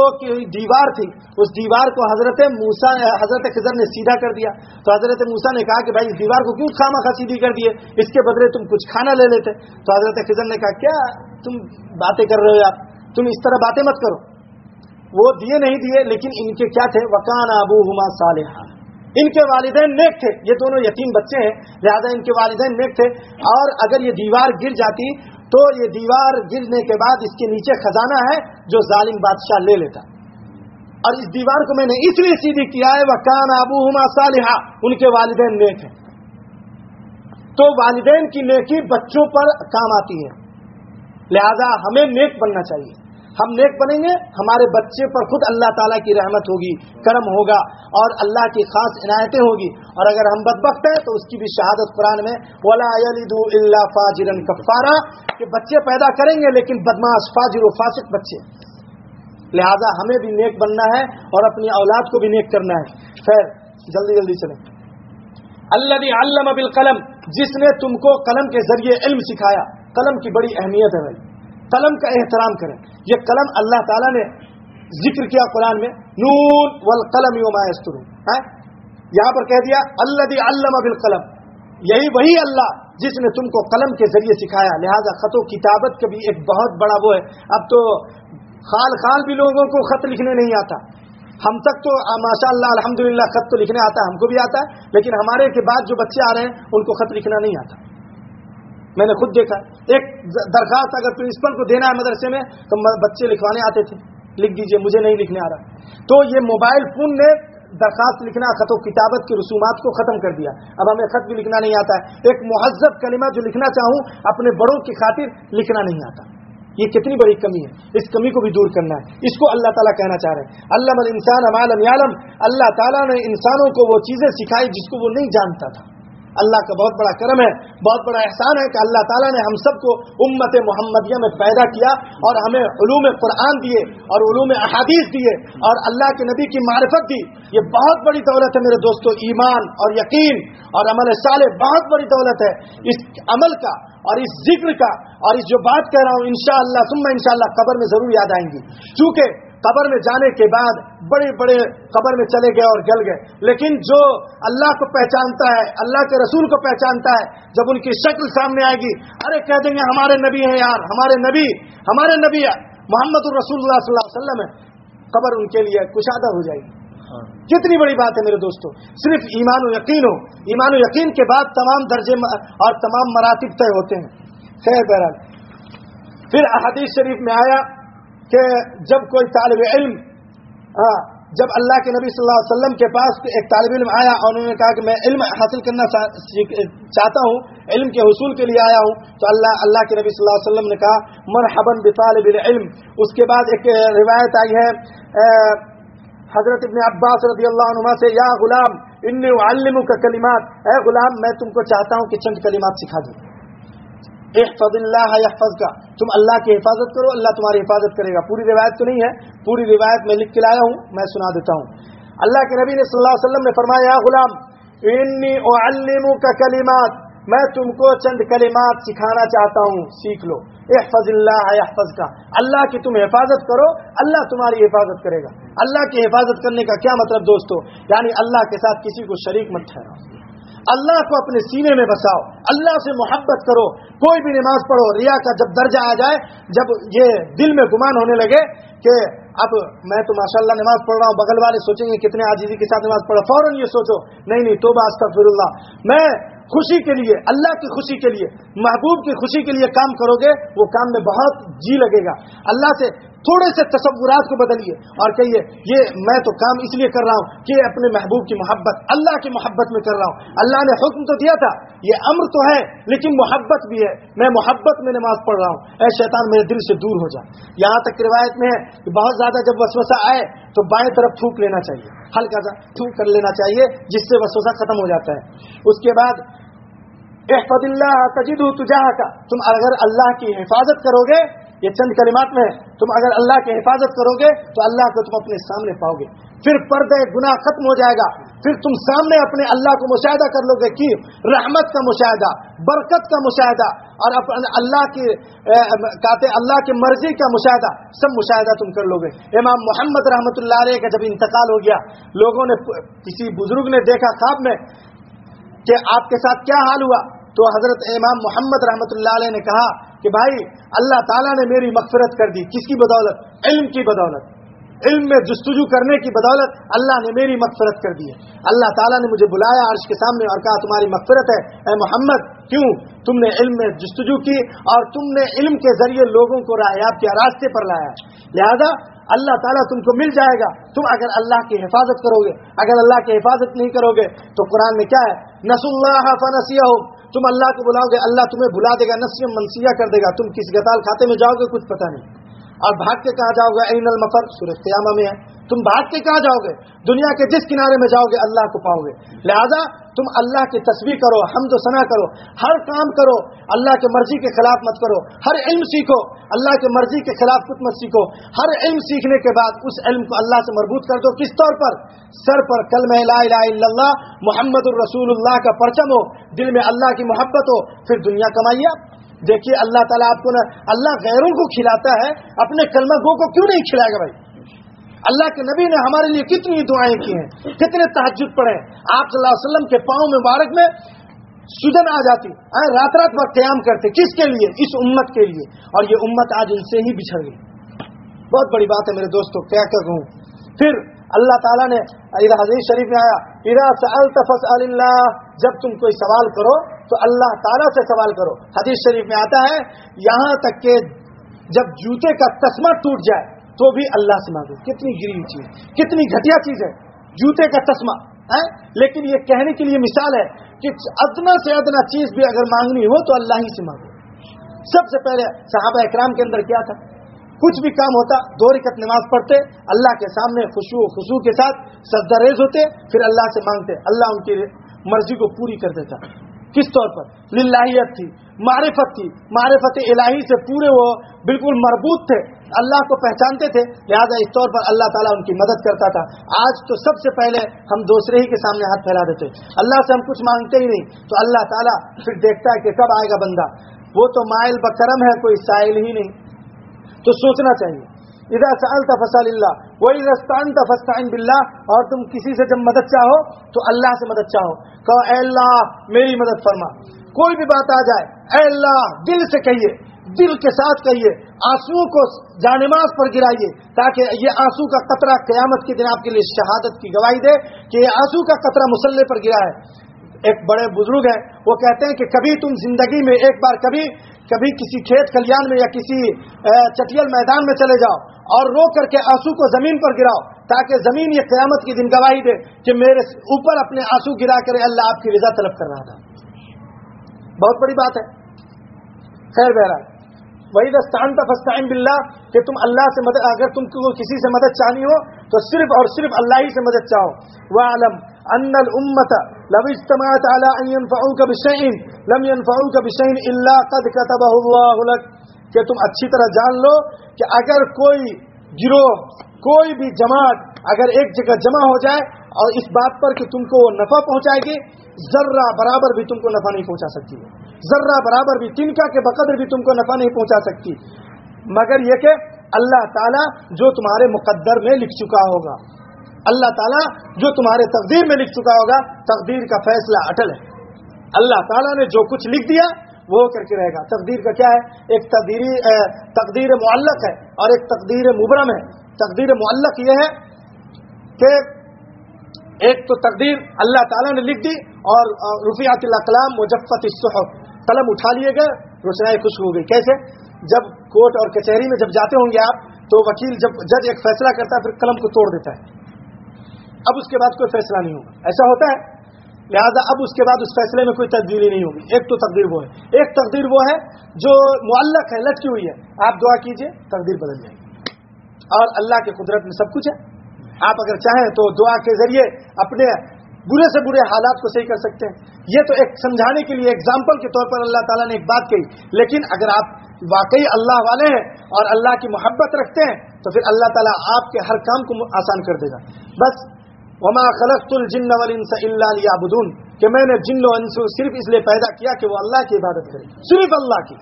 [SPEAKER 1] دیوار تھی، اس دیوار کو حضرت خضر نے سیدھا کر دیا. تو حضرت موسیٰ نے کہا کہ بھائی اس دیوار کو کیوں خواہ سیدھی کر دیے، اس کے بدلے تم کچھ کھانا لے لیتے. تو حضرت خضر نے کہا کیا تم باتیں کر رہے ہو یار، تم اس طرح باتیں مت کرو. وہ دیے نہیں دیے، لیکن ان کے کیا تھے، وَكَانَ أَبُوهُمَا صَالِحًا، ان کے والدین نیک تھے. یہ دونوں یتیم بچے ہیں، لہذا ان کے والدین نیک تھے. اور اگر یہ دیوار گر جاتی تو یہ دیوار گرنے کے بعد اس کے نیچے خزانہ ہے جو ظالم بادشاہ لے لیتا. اور اس دیوار کو میں نے اس لیے سیدھی کیا ہے وَكَانَ أَبُوهُمَا صَالِحًا، ان کے والدین نیک ہیں. تو والدین کی نیکی بچوں پر کام آتی ہے، لہذا ہمیں نیک بننا چاہیے. ہم نیک بنیں گے، ہمارے بچے پر خود اللہ تعالیٰ کی رحمت ہوگی، کرم ہوگا اور اللہ کی خاص عنایتیں ہوگی. اور اگر ہم بدبخت ہیں تو اس کی بھی شہادت قرآن میں وَلَا يَلِدُ إِلَّا فَاجِرًا كَفَّارًا، کہ بچے پیدا کریں گے لیکن بدماش، فاجر و فاسق بچے. لہذا ہمیں بھی نیک بننا ہے اور اپنی اولاد کو بھی نیک کرنا ہے. خیر جلدی جلدی چلیں. الذی علم بالقلم، جس نے تم کو قلم کے ذریعے علم سکھایا. قلم کی بڑی اہمیت ہے بھائی، قلم کا احترام کریں. یہ قلم اللہ تعالیٰ نے ذکر کیا قرآن میں، نون والقلم وما یسطرون. یہاں پر کہہ دیا الذی علم بالقلم، یہی وہی اللہ جس نے تم کو قلم کے ذریعے سکھایا. لہذا خط و کتابت کا بھی ایک بہت بڑا وہ ہے. اب تو خال بھی لوگوں کو خط لکھنے نہیں آتا. ہم تک تو ماشاء اللہ الحمدللہ خط تو لکھنے آتا ہے، ہم کو بھی آتا ہے، لیکن ہمارے کے بعد جو بچے آ رہے ہیں ان کو خط لکھنا نہیں آتا. میں نے خود دیکھا، ایک درخواست اگر پرنسپل کو دینا ہے مدرسے میں تو بچے لکھوانے آتے تھے، لکھ دیجئے، مجھے نہیں لکھنے آ رہا. تو یہ موبائل فون نے درخواست لکھنا، خط و کتابت کی رسومات کو ختم کر دیا. اب ہمیں خط بھی لکھنا نہیں آتا ہے. ایک مہذب کلمہ جو لکھنا چاہوں اپنے بڑوں کی خاطر لکھنا نہیں آتا. یہ کتنی بڑی کمی ہے، اس کمی کو بھی دور کرنا ہے. اس کو اللہ تعالیٰ کہنا چاہ رہے ہیں علم الانسان ما لم یعلم. اللہ تعالیٰ نے انسانوں کو وہ چیزیں سکھائی جس کو وہ نہیں جانتا تھا. اللہ کا بہت بڑا کرم ہے، بہت بڑا احسان ہے کہ اللہ تعالیٰ نے ہم سب کو امت محمدیہ میں پیدا کیا اور ہمیں علوم قرآن دیے اور علوم احادیث دیے اور اللہ کے نبی کی معرفت دی. یہ بہت بڑی دولت ہے میرے دوستو. ایمان اور یقین اور عمل صالح بہت بڑی دولت ہے. اس عمل کا اور اس ذکر کا اور اس جو بات کہہ رہا ہوں انشاءاللہ ثم انشاءاللہ قبر میں ضرور یاد آئیں گی. چونکہ قبر میں جانے کے بعد بڑے بڑے قبر میں چلے گئے اور گل گئے، لیکن جو اللہ کو پہچانتا ہے، اللہ کے رسول کو پہچانتا ہے، جب ان کی شکل سامنے آئے گی، ارے کہہ دیں گے ہمارے نبی ہیں یار، ہمارے نبی محمد الرسول اللہ صلی اللہ علیہ وسلم ہے. قبر ان کے لیے کشادہ ہو جائے گی. کتنی بڑی بات ہے میرے دوستو. صرف ایمان و یقین ہو، ایمان و یقین کے بعد تمام درجے اور تمام مراتب طے ہوتے ہیں. خیر بہرحال پھر احادیث شریف میں آیا کہ جب کوئی طالب علم جب اللہ کے نبی صلی اللہ علیہ وسلم کے پاس ایک طالب علم آیا اور انہوں نے کہا کہ میں علم حاصل کرنا چاہتا ہوں، علم کے حصول کے لیے آیا ہوں، تو اللہ کے نبی صلی اللہ علیہ وسلم نے کہا مرحبا بطالب العلم. اس کے بعد ایک روایت آئی ہے حضرت ابن عباس رضی اللہ عنہما سے، یا غلام انی اعلمک کلمات، اے غلام میں تم کو چاہتا ہوں کہ چند کلمات سکھا دوں. احفظ اللہ یحفظک، تم اللہ کی حفاظت کرو اللہ تمہاری حفاظت کرے گا. پوری روایت تو نہیں ہے، پوری روایت میں لکھ کے لایا ہوں، میں سنا دیتا ہوں. اللہ کے نبی نے صلی اللہ علیہ وسلم نے فرمایا یا غلام انی اعلمک کلمات، میں تم کو چند کلمات سکھانا چاہتا ہوں، سیکھ لو. احفظ اللہ یحفظک، اللہ کی تم حفاظت کرو اللہ تمہاری حفاظت کرے گا. اللہ کی حفاظت کرنے کا کیا مطلب دوستو؟ یعنی اللہ کے ساتھ کسی کو شریک مت ٹھہراؤ، اللہ کو اپنے سینے میں بساؤ، اللہ سے محبت کرو. کوئی بھی نماز پڑھو، ریا کا جب درجہ آ جائے، جب یہ دل میں گمان ہونے لگے کہ اب میں تو ماشاءاللہ نماز پڑھ رہا ہوں، بغل والے سوچیں گے کتنے عاجزی کے ساتھ نماز پڑھا، فوراً یہ سوچو نہیں توبہ استغفراللہ. میں خوشی کے لیے، اللہ کی خوشی کے لیے، محبوب کی خوشی کے لیے کام کرو گے، وہ کام میں بہت جی لگے گا. اللہ سے تھوڑے سے تصورات کو بدلیے اور کہیے یہ میں تو کام اس لیے کر رہا ہوں کہ اپنے محبوب کی محبت، اللہ کی محبت میں کر رہا ہوں. اللہ نے حکم تو دیا تھا، یہ امر تو ہے لیکن محبت بھی ہے، میں محبت میں نماز پڑھ رہا ہوں. اے شیطان میرے دل سے دور ہو جا. یہاں تک روایت میں ہے کہ بہت زیادہ جب وسوسہ آئے تو بائیں طرف تھوک لینا چاہیے، ہلکا سا تھوک کر لینا چاہیے جس سے وسوسہ ختم ہو جاتا ہے. اس کے بعد احفظ اللہ تجدہ تجاہک، تم اگر اللہ کی حفاظت کرو گے، یہ چند کلمات میں تم اگر اللہ کی حفاظت کرو گے تو اللہ کو تم اپنے سامنے پاؤ گے. پھر پردے گناہ ختم ہو جائے گا، پھر تم سامنے اپنے اللہ کو مشاہدہ کر لو گے کہ رحمت کا مشاہدہ، برکت کا مشاہدہ اور اللہ کی مرضی کا مشاہدہ، سب مشاہدہ تم کر لو گے. امام محمد رحمۃ اللہ علیہ کا جب انتقال ہو گیا، لوگوں نے کسی بزرگ نے دیکھا خواب میں کہ آپ کے ساتھ کیا حال ہوا، تو حضرت امام محمد رحمۃ اللہ علیہ نے کہا کہ بھائی اللہ تعالیٰ نے میری مغفرت کر دی. کس کی بدولت؟ علم کی بدولت، علم میں جستجو کرنے کی بدولت اللہ نے میری مغفرت کر دی ہے. اللہ تعالیٰ نے مجھے بلایا عرش کے سامنے اور کہا تمہاری مغفرت ہے اے محمد، کیوں؟ تم نے علم میں جستجو کی اور تم نے علم کے ذریعے لوگوں کو راہیاب کیا، راستے پر لایا. لہذا اللہ تعالیٰ تم کو مل جائے گا تم اگر اللہ کی حفاظت کرو گے. اگر اللہ کی حفاظت نہیں کرو گے تو قرآن میں کیا ہے؟ نسوا اللہ فنسیہم، تم اللہ کو بلاؤ گے اللہ تمہیں بلا دے گا، نسیہ منسیہ کر دے گا، تم کس گتال کھاتے میں جاؤ گے کچھ پتہ نہیں، اور بھاگ کے کہاں جاؤ گے؟ این المفر سورۃ قیامہ میں ہے، تم بھاگ کے کہاں جاؤ گے؟ دنیا کے جس کنارے میں جاؤ گے اللہ کو پاؤ گے، لہذا تم اللہ کی تسبیح کرو، حمد و ثنا کرو، ہر کام کرو اللہ کے مرضی کے خلاف مت کرو، ہر علم سیکھو اللہ کے مرضی کے خلاف کچھ مت سیکھو، ہر علم سیکھنے کے بعد اس علم کو اللہ سے مربوط کر دو، کس طور پر؟ سر پر کلمہ لا الہ الا اللہ محمد الرسول اللہ کا پرچم ہو، دل میں اللہ کی محبت ہو، پھر دنیا کمائیے آپ۔ دیکھیے اللہ تعالیٰ آپ کو اللہ غیروں کو کھلاتا ہے، اپنے کلمہ گو کو کیوں نہیں کھلائے گا بھائی؟ اللہ کے نبی نے ہمارے لیے کتنی دعائیں کی ہیں، کتنے تہجد پڑھے، آپ صلی اللہ علیہ وسلم کے پاؤں مبارک میں سجن آ جاتی، رات رات بھر قیام کرتے، کس کے لیے؟ اس امت کے لیے، اور یہ امت آج ان سے ہی بچھڑ گئی۔ بہت بڑی بات ہے میرے دوستو، کیا کہوں۔ پھر اللہ تعالیٰ نے حدیث شریف میں آیا اذا سألت فاسأل اللہ، جب تم کوئی سوال کرو تو اللہ تعالیٰ سے سوال کرو۔ حدیث شریف میں آتا ہے یہاں تک کہ جب جوتے کا تسمہ ٹوٹ جائے تو بھی اللہ سے مانگو۔ کتنی گری چیز، کتنی گھٹیا چیز ہے جوتے کا تسمہ ہے، لیکن یہ کہنے کے لیے مثال ہے کہ ادنا سے ادنا چیز بھی اگر مانگنی ہو تو اللہ ہی سے مانگو۔ سب سے پہلے صحابہ اکرام کے اندر کیا تھا؟ کچھ بھی کام ہوتا 2 رکعت نماز پڑھتے، اللہ کے سامنے خشوع و خضوع کے ساتھ سجدہ ریز ہوتے، پھر اللہ سے مانگتے، اللہ ان کی مرضی کو پوری کر دیتا۔ کس طور پر؟ للہیت تھی، معرفت تھی، معرفت الہی سے پورے وہ بالکل مربوط تھے، اللہ کو پہچانتے تھے، لہذا اس طور پر اللہ تعالیٰ ان کی مدد کرتا تھا۔ آج تو سب سے پہلے ہم دوسرے ہی کے سامنے ہاتھ پھیلا دیتے، اللہ سے ہم کچھ مانگتے ہی نہیں، تو اللہ تعالیٰ پھر دیکھتا ہے کہ کب آئے گا بندہ، وہ تو مائل بکرم ہے، کوئی سائل ہی نہیں۔ تو سوچنا چاہیے اذا سألت فاسأل اللہ وإذا استعنت فاستعن باللہ، اور تم کسی سے جب مدد چاہو تو اللہ سے مدد چاہو، کہو اے اللہ میری مدد فرما۔ کوئی بھی بات آ جائے اے اللہ دل سے کہیے، دل کے ساتھ کہیے، آنسوؤں کو جانماز پر گرائیے، تاکہ یہ آنسو کا قطرہ قیامت کے دن آپ کے لیے شہادت کی گواہی دے کہ یہ آنسو کا قطرہ مصلی پر گرا ہے۔ ایک بڑے بزرگ ہیں، وہ کہتے ہیں کہ کبھی تم زندگی میں ایک بار کبھی کسی کھیت کھلیان میں یا کسی چٹیل میدان میں چلے جاؤ اور رو کر کے آنسو کو زمین پر گراؤ، تاکہ زمین یہ قیامت کی دن گواہی دے کہ میرے اوپر اپنے آنسو گرا کر اللہ آپ کی رضا طلب کر رہا تھا۔ بہت بڑی بات ہے۔ خیر بہرحال وَإِذَا اسْتَعَنْتَ فَاسْتَعِنْ بِاللَّهِ، کہ تم اللہ سے مدد، اگر تم کو کسی سے مدد چاہنی ہو تو صرف اور صرف اللہ ہی سے مدد چاہو۔ وَاعْلَمْ أَنَّ الْأُمَّةَ لَوْ اجْتَمَعَتْ عَلَىٰ أَن يَنفَعُوكَ بِشَيْءٍ لَمْ يَنفَعُوكَ بِشَيْءٍ إِلَّا قَدْ كَتَبَهُ اللَّهُ لَكَ، کہ تم اچھی طرح جان لو کہ اگر کوئی گروہ، کوئی بھی جماعت اگر ایک جگہ جمع ہو جائے اور اس بات پر کہ تم کو نفع پہنچائے گی، ذرہ برابر بھی تم کو نفع نہیں پہنچا سکتی ہے، ذرہ برابر بھی، تنکا کے بقدر بھی تم کو نفع نہیں پہنچا سکتی، مگر یہ کہ اللہ تعالیٰ جو تمہارے مقدر میں لکھ چکا ہوگا، اللہ تعالیٰ جو تمہارے تقدیر میں لکھ چکا ہوگا، تقدیر کا فیصلہ اٹل ہے، اللہ تعالیٰ نے جو کچھ لکھ دیا وہ کر کے رہے گا۔ تقدیر کا کیا ہے؟ ایک تقدیر معلق ہے اور ایک تقدیر مبرم ہے۔ تقدیر معلق یہ ہے کہ ایک تو تقدیر اللہ تعالیٰ نے لکھ دی اور رفعت الاقلام وجفت الصحف، قلم اٹھا لیے گئے، روشنائی خشک ہو گئی۔ کیسے؟ جب کورٹ اور کچہری میں جب جاتے ہوں گے آپ تو وکیل جب جج ایک فیصلہ کرتا ہے پھر قلم کو توڑ دیتا ہے، اب اس کے بعد کوئی فیصلہ نہیں ہوگا، ایسا ہوتا ہے، لہذا اب اس کے بعد اس فیصلے میں کوئی تبدیلی نہیں ہوگی۔ ایک تو تقدیر وہ ہے، ایک تقدیر وہ ہے جو معلق ہے، لٹکی ہوئی ہے، آپ دعا کیجئے تقدیر بدل جائے گی، اور اللہ کی قدرت میں سب کچھ ہے، آپ اگر چاہیں تو دعا کے ذریعے اپنے برے سے برے حالات کو صحیح کر سکتے ہیں۔ یہ تو ایک سمجھانے کے لیے ایگزامپل کے طور پر اللہ تعالیٰ نے ایک بات کہی، لیکن اگر آپ واقعی اللہ والے ہیں اور اللہ کی محبت رکھتے ہیں تو پھر اللہ تعالیٰ آپ کے ہر کام کو آسان کر دے گا۔ بس وما خلقت الجن والانس الا ليعبدون، کہ میں نے جن و انس صرف اس لیے پیدا کیا کہ وہ اللہ کی عبادت کرے، صرف اللہ کی،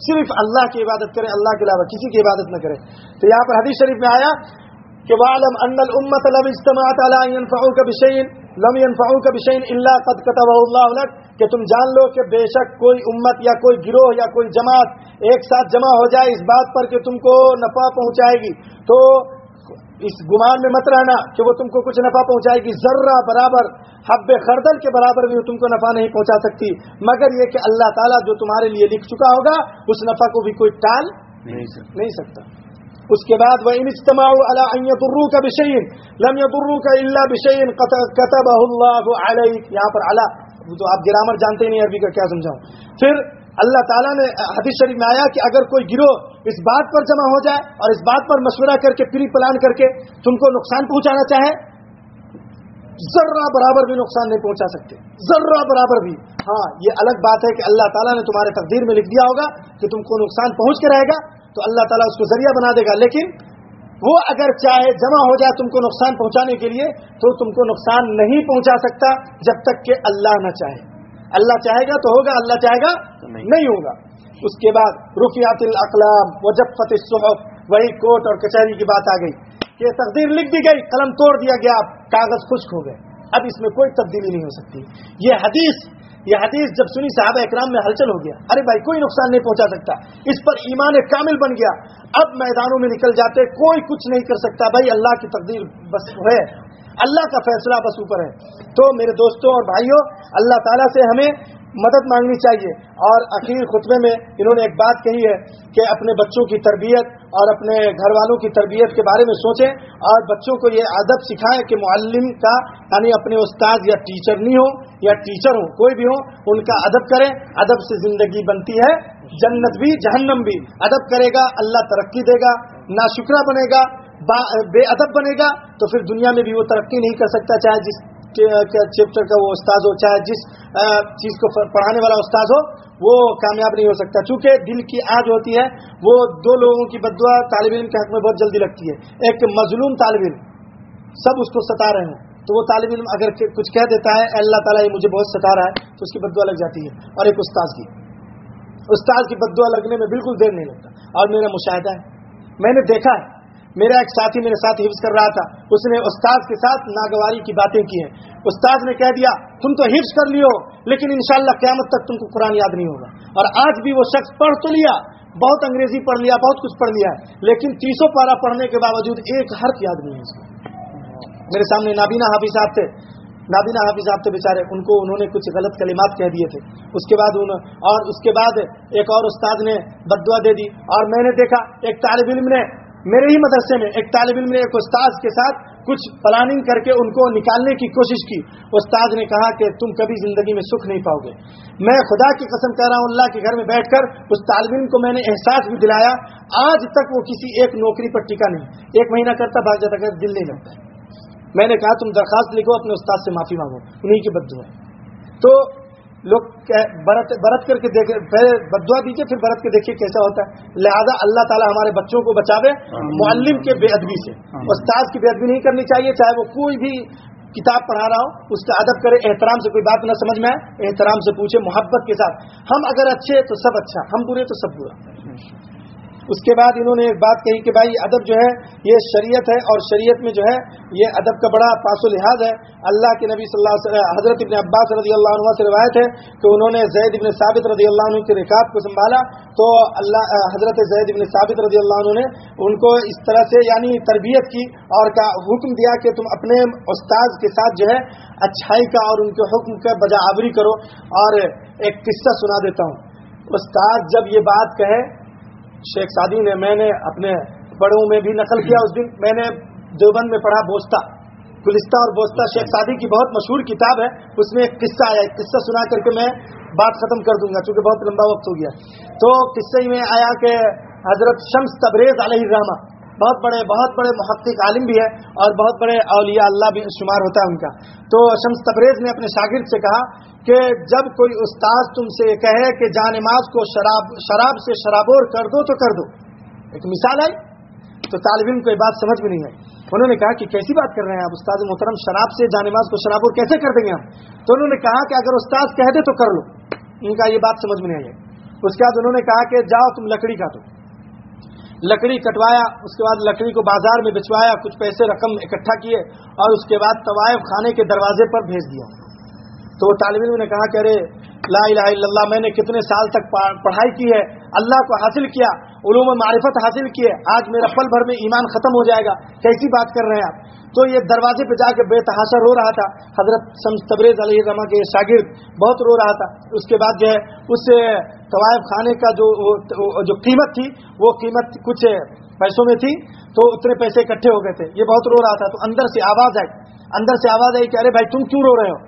[SPEAKER 1] صرف اللہ کی عبادت کرے، اللہ کے علاوہ کسی کی عبادت نہ کرے۔ تو یہاں پر حدیث شریف میں آیا کہ وَاعْلَمْ أَنَّ الْأُمَّةَ لَوْ اجْتَمَعَتْ عَلَىٰ أَن يَنفَعُوكَ بِشَيْءٍ لَمْ يَنفَعُوكَ بِشَيْءٍ إِلَّا قَدْ كَتَبَهُ اللَّهُ لَكَ، کہ تم جان لو کہ بے شک کوئی امت یا کوئی گروہ یا کوئی جماعت ایک ساتھ جمع ہو جائے اس بات پر کہ تم کو نفع پہنچائے گی، تو اس گمان میں مت رہنا کہ وہ تم کو کچھ نفع پہنچائے گی، ذرہ برابر، حب خردل کے برابر بھی وہ تم کو نفع نہیں پہنچا سکتی، مگر یہ کہ اللہ تعالیٰ جو تمہارے لیے لکھ چکا ہوگا اس نفع کو بھی کوئی ٹال نہیں سکتا۔ اس کے بعد وَإِنِ اجْتَمَعُوا عَلَىٰ أَن يَضُرُّوكَ بِشَيْءٍ لَمْ يَضُرُّوكَ إِلَّا بِشَيْءٍ كَتَبَهُ اللَّهُ عَلَيْكَ، یہاں پر علی تو آپ گرامر جانتے ہی نہیں عربی کا کیا سمجھاؤں. پھر اللہ تعالیٰ نے حدیث شریف میں آیا کہ اگر کوئی گروہ اس بات پر جمع ہو جائے اور اس بات پر مشورہ کر کے پری پلان کر کے تم کو نقصان پہنچانا چاہے، ذرہ برابر بھی نقصان نہیں پہنچا سکتے، ذرہ برابر بھی. ہاں یہ الگ بات ہے کہ اللہ تعالیٰ نے تمہارے تقدیر میں لکھ دیا ہوگا کہ تم کو نقصان پہنچ کے رہے گا تو اللہ تعالیٰ اس کو ذریعہ بنا دے گا، لیکن وہ اگر چاہے جمع ہو جائے تم کو نقصان پہنچانے کے لیے تو تم کو نقصان نہیں پہنچا سکتا جب تک کہ اللہ نہ چاہے. اللہ چاہے گا تو ہوگا، اللہ چاہے گا نہیں ہوگا. اس کے بعد رفعت الاقلام وجفت الصحف، وہی کورٹ اور کچہری کی بات آ گئی کہ تقدیر لکھ دی گئی، قلم توڑ دیا گیا، کاغذ خشک ہو گئے، اب اس میں کوئی تبدیلی نہیں ہو سکتی. یہ حدیث جب سنی صحابہ اکرام میں ہلچل ہو گیا، ارے بھائی کوئی نقصان نہیں پہنچا سکتا، اس پر ایمان کامل بن گیا. اب میدانوں میں نکل جاتے، کوئی کچھ نہیں کر سکتا، بھائی اللہ کی تقدیر بس ہے، اللہ کا فیصلہ بس اوپر ہے. تو میرے دوستوں اور بھائیوں، اللہ تعالیٰ سے ہمیں مدد مانگنی چاہیے. اور آخر خطبے میں انہوں نے ایک بات کہی ہے کہ اپنے بچوں کی تربیت اور اپنے گھر والوں کی تربیت کے بارے میں سوچیں اور بچوں کو یہ ادب سکھائیں کہ معلم کا یعنی اپنے استاد یا ٹیچر نہیں ہو یا ٹیچر ہو، کوئی بھی ہو، ان کا ادب کریں. ادب سے زندگی بنتی ہے، جنت بھی جہنم بھی. ادب کرے گا اللہ ترقی دے گا، ناشکرا بنے گا، بے ادب بنے گا تو پھر دنیا میں بھی وہ ترقی نہیں کر سکتا، چاہے جس چیپٹر کا وہ استاد ہو، چاہے جس چیز کو پڑھانے والا استاد ہو، وہ کامیاب نہیں ہو سکتا. چونکہ دل کی آج ہوتی ہے، وہ دو لوگوں کی بددعا طالب علم کے حق میں بہت جلدی لگتی ہے. ایک مظلوم طالب علم، سب اس کو ستا رہے ہیں، تو وہ طالب علم اگر کچھ کہہ دیتا ہے اللہ تعالیٰ یہ مجھے بہت ستا رہا ہے، تو اس کی بددعا لگ جاتی ہے. اور ایک استاد کی بددعا لگنے میں بالکل دیر نہیں لگتا. اور میرا مشاہدہ ہے، میں نے دیکھا ہے، میرا ایک ساتھی میرے ساتھ حفظ کر رہا تھا، اس نے استاد کے ساتھ ناگواری کی باتیں کی ہیں. استاد نے کہہ دیا تم تو حفظ کر لیو لیکن انشاءاللہ قیامت تک تم کو قرآن یاد نہیں ہوگا. اور آج بھی وہ شخص پڑھ تو لیا، بہت انگریزی پڑھ لیا، بہت کچھ پڑھ لیا ہے، لیکن 300 پارہ پڑھنے کے باوجود ایک حرف یاد نہیں ہے اس کو. میرے سامنے نابینا حافظ صاحب تھے بیچارے، انہوں نے کچھ غلط کلمات کہہ دیے تھے. اس کے بعد ایک اور استاد نے بددعا دے دی. اور میں نے دیکھا ایک طالب علم نے، میرے ہی مدرسے میں ایک طالب علم نے ایک استاد کے ساتھ کچھ پلاننگ کر کے ان کو نکالنے کی کوشش کی. استاد نے کہا کہ تم کبھی زندگی میں سکھ نہیں پاؤ گے. میں خدا کی قسم کہہ رہا ہوں، اللہ کے گھر میں بیٹھ کر اس طالب علم کو میں نے احساس بھی دلایا، آج تک وہ کسی ایک نوکری پر ٹکا نہیں. 1 مہینہ کرتا بھاگ جاتا، کہ دل نہیں لگتا. میں نے کہا تم درخواست لکھو، اپنے استاد سے معافی مانگو، انہیں کی بددعا. تو لوگ برت کر کے دیکھیں، پہلے بددعا دیجیے پھر برت کے دیکھیے کیسا ہوتا ہے. لہذا اللہ تعالی ہمارے بچوں کو بچاوے معلم کے بے ادبی سے. استاد کی بے ادبی نہیں کرنی چاہیے، چاہے وہ کوئی بھی کتاب پڑھا رہا ہو، اس کا ادب کرے. احترام سے کوئی بات نہ سمجھ میں آئے، احترام سے پوچھے، محبت کے ساتھ. ہم اگر اچھے تو سب اچھا، ہم برے تو سب برا. اس کے بعد انہوں نے ایک بات کہی کہ بھائی ادب جو ہے یہ شریعت ہے، اور شریعت میں جو ہے یہ ادب کا بڑا پاس و لحاظ ہے. اللہ کے نبی صلی اللہ علیہ وسلم، حضرت ابن عباس رضی اللہ عنہ سے روایت ہے کہ انہوں نے زید ابن ثابت رضی اللہ عنہ کے رکاب کو سنبھالا، تو حضرت زید ابن ثابت رضی اللہ عنہ نے ان کو اس طرح سے یعنی تربیت کی اور حکم دیا کہ تم اپنے استاذ کے ساتھ جو ہے اچھائی کا اور ان کے حکم کا بجاوری کرو. اور ایک قصہ سنا دیتا ہوں. استاد جب یہ بات کہے، شیخ سعدی نے، میں نے اپنے بڑوں میں بھی نقل کیا، اس دن میں نے دیوبند میں پڑھا بوستا، گلستہ اور بوستا شیخ سعدی کی بہت مشہور کتاب ہے، اس میں ایک قصہ آیا. ایک قصہ سنا کر کے میں بات ختم کر دوں گا چونکہ بہت لمبا وقت ہو گیا. تو قصے میں آیا کہ حضرت شمس تبریز علیہ الرحمہ بہت بڑے محقق عالم بھی ہے اور بہت بڑے اولیاء اللہ بھی شمار ہوتا ہے ان کا. تو شمس تبریز نے اپنے شاگرد سے کہا کہ جب کوئی استاد تم سے کہے کہ جانماز کو شراب سے شرابور کر دو تو کر دو. ایک مثال آئی تو طالب علم کو یہ بات سمجھ میں نہیں آئی. انہوں نے کہا کہ کیسی بات کر رہے ہیں آپ استاد محترم، شراب سے جانماز کو شرابور کیسے کر دیں گے ہم؟ تو انہوں نے کہا کہ اگر استاد کہہ دے تو کر لو. ان کا یہ بات سمجھ میں نہیں آئی. اس کے بعد انہوں نے کہا کہ جاؤ تم لکڑی کاٹو. لکڑی کٹوایا، اس کے بعد لکڑی کو بازار میں بچوایا، کچھ پیسے رقم اکٹھا کیے اور اس کے بعد طوائف خانے کے دروازے پر بھیج دیا. تو وہ طالب علم نے کہا کہ ارے لا الہ الا اللہ، میں نے کتنے سال تک پڑھائی کی ہے، اللہ کو حاصل کیا، علوم معرفت حاصل کیے، آج میرا پل بھر میں ایمان ختم ہو جائے گا، کیسی بات کر رہے ہیں آپ؟ تو یہ دروازے پہ جا کے بے تحاشا رو رہا تھا. حضرت شمس تبریز علیہ الرحمہ کے شاگرد بہت رو رہا تھا. اس کے بعد جو ہے اس طوائف خانے کا جو قیمت تھی وہ قیمت کچھ پیسوں میں تھی، تو اتنے پیسے اکٹھے ہو گئے تھے. یہ بہت رو رہا تھا. تو اندر سے آواز آئی کہ ارے بھائی تم کیوں رو رہے ہو؟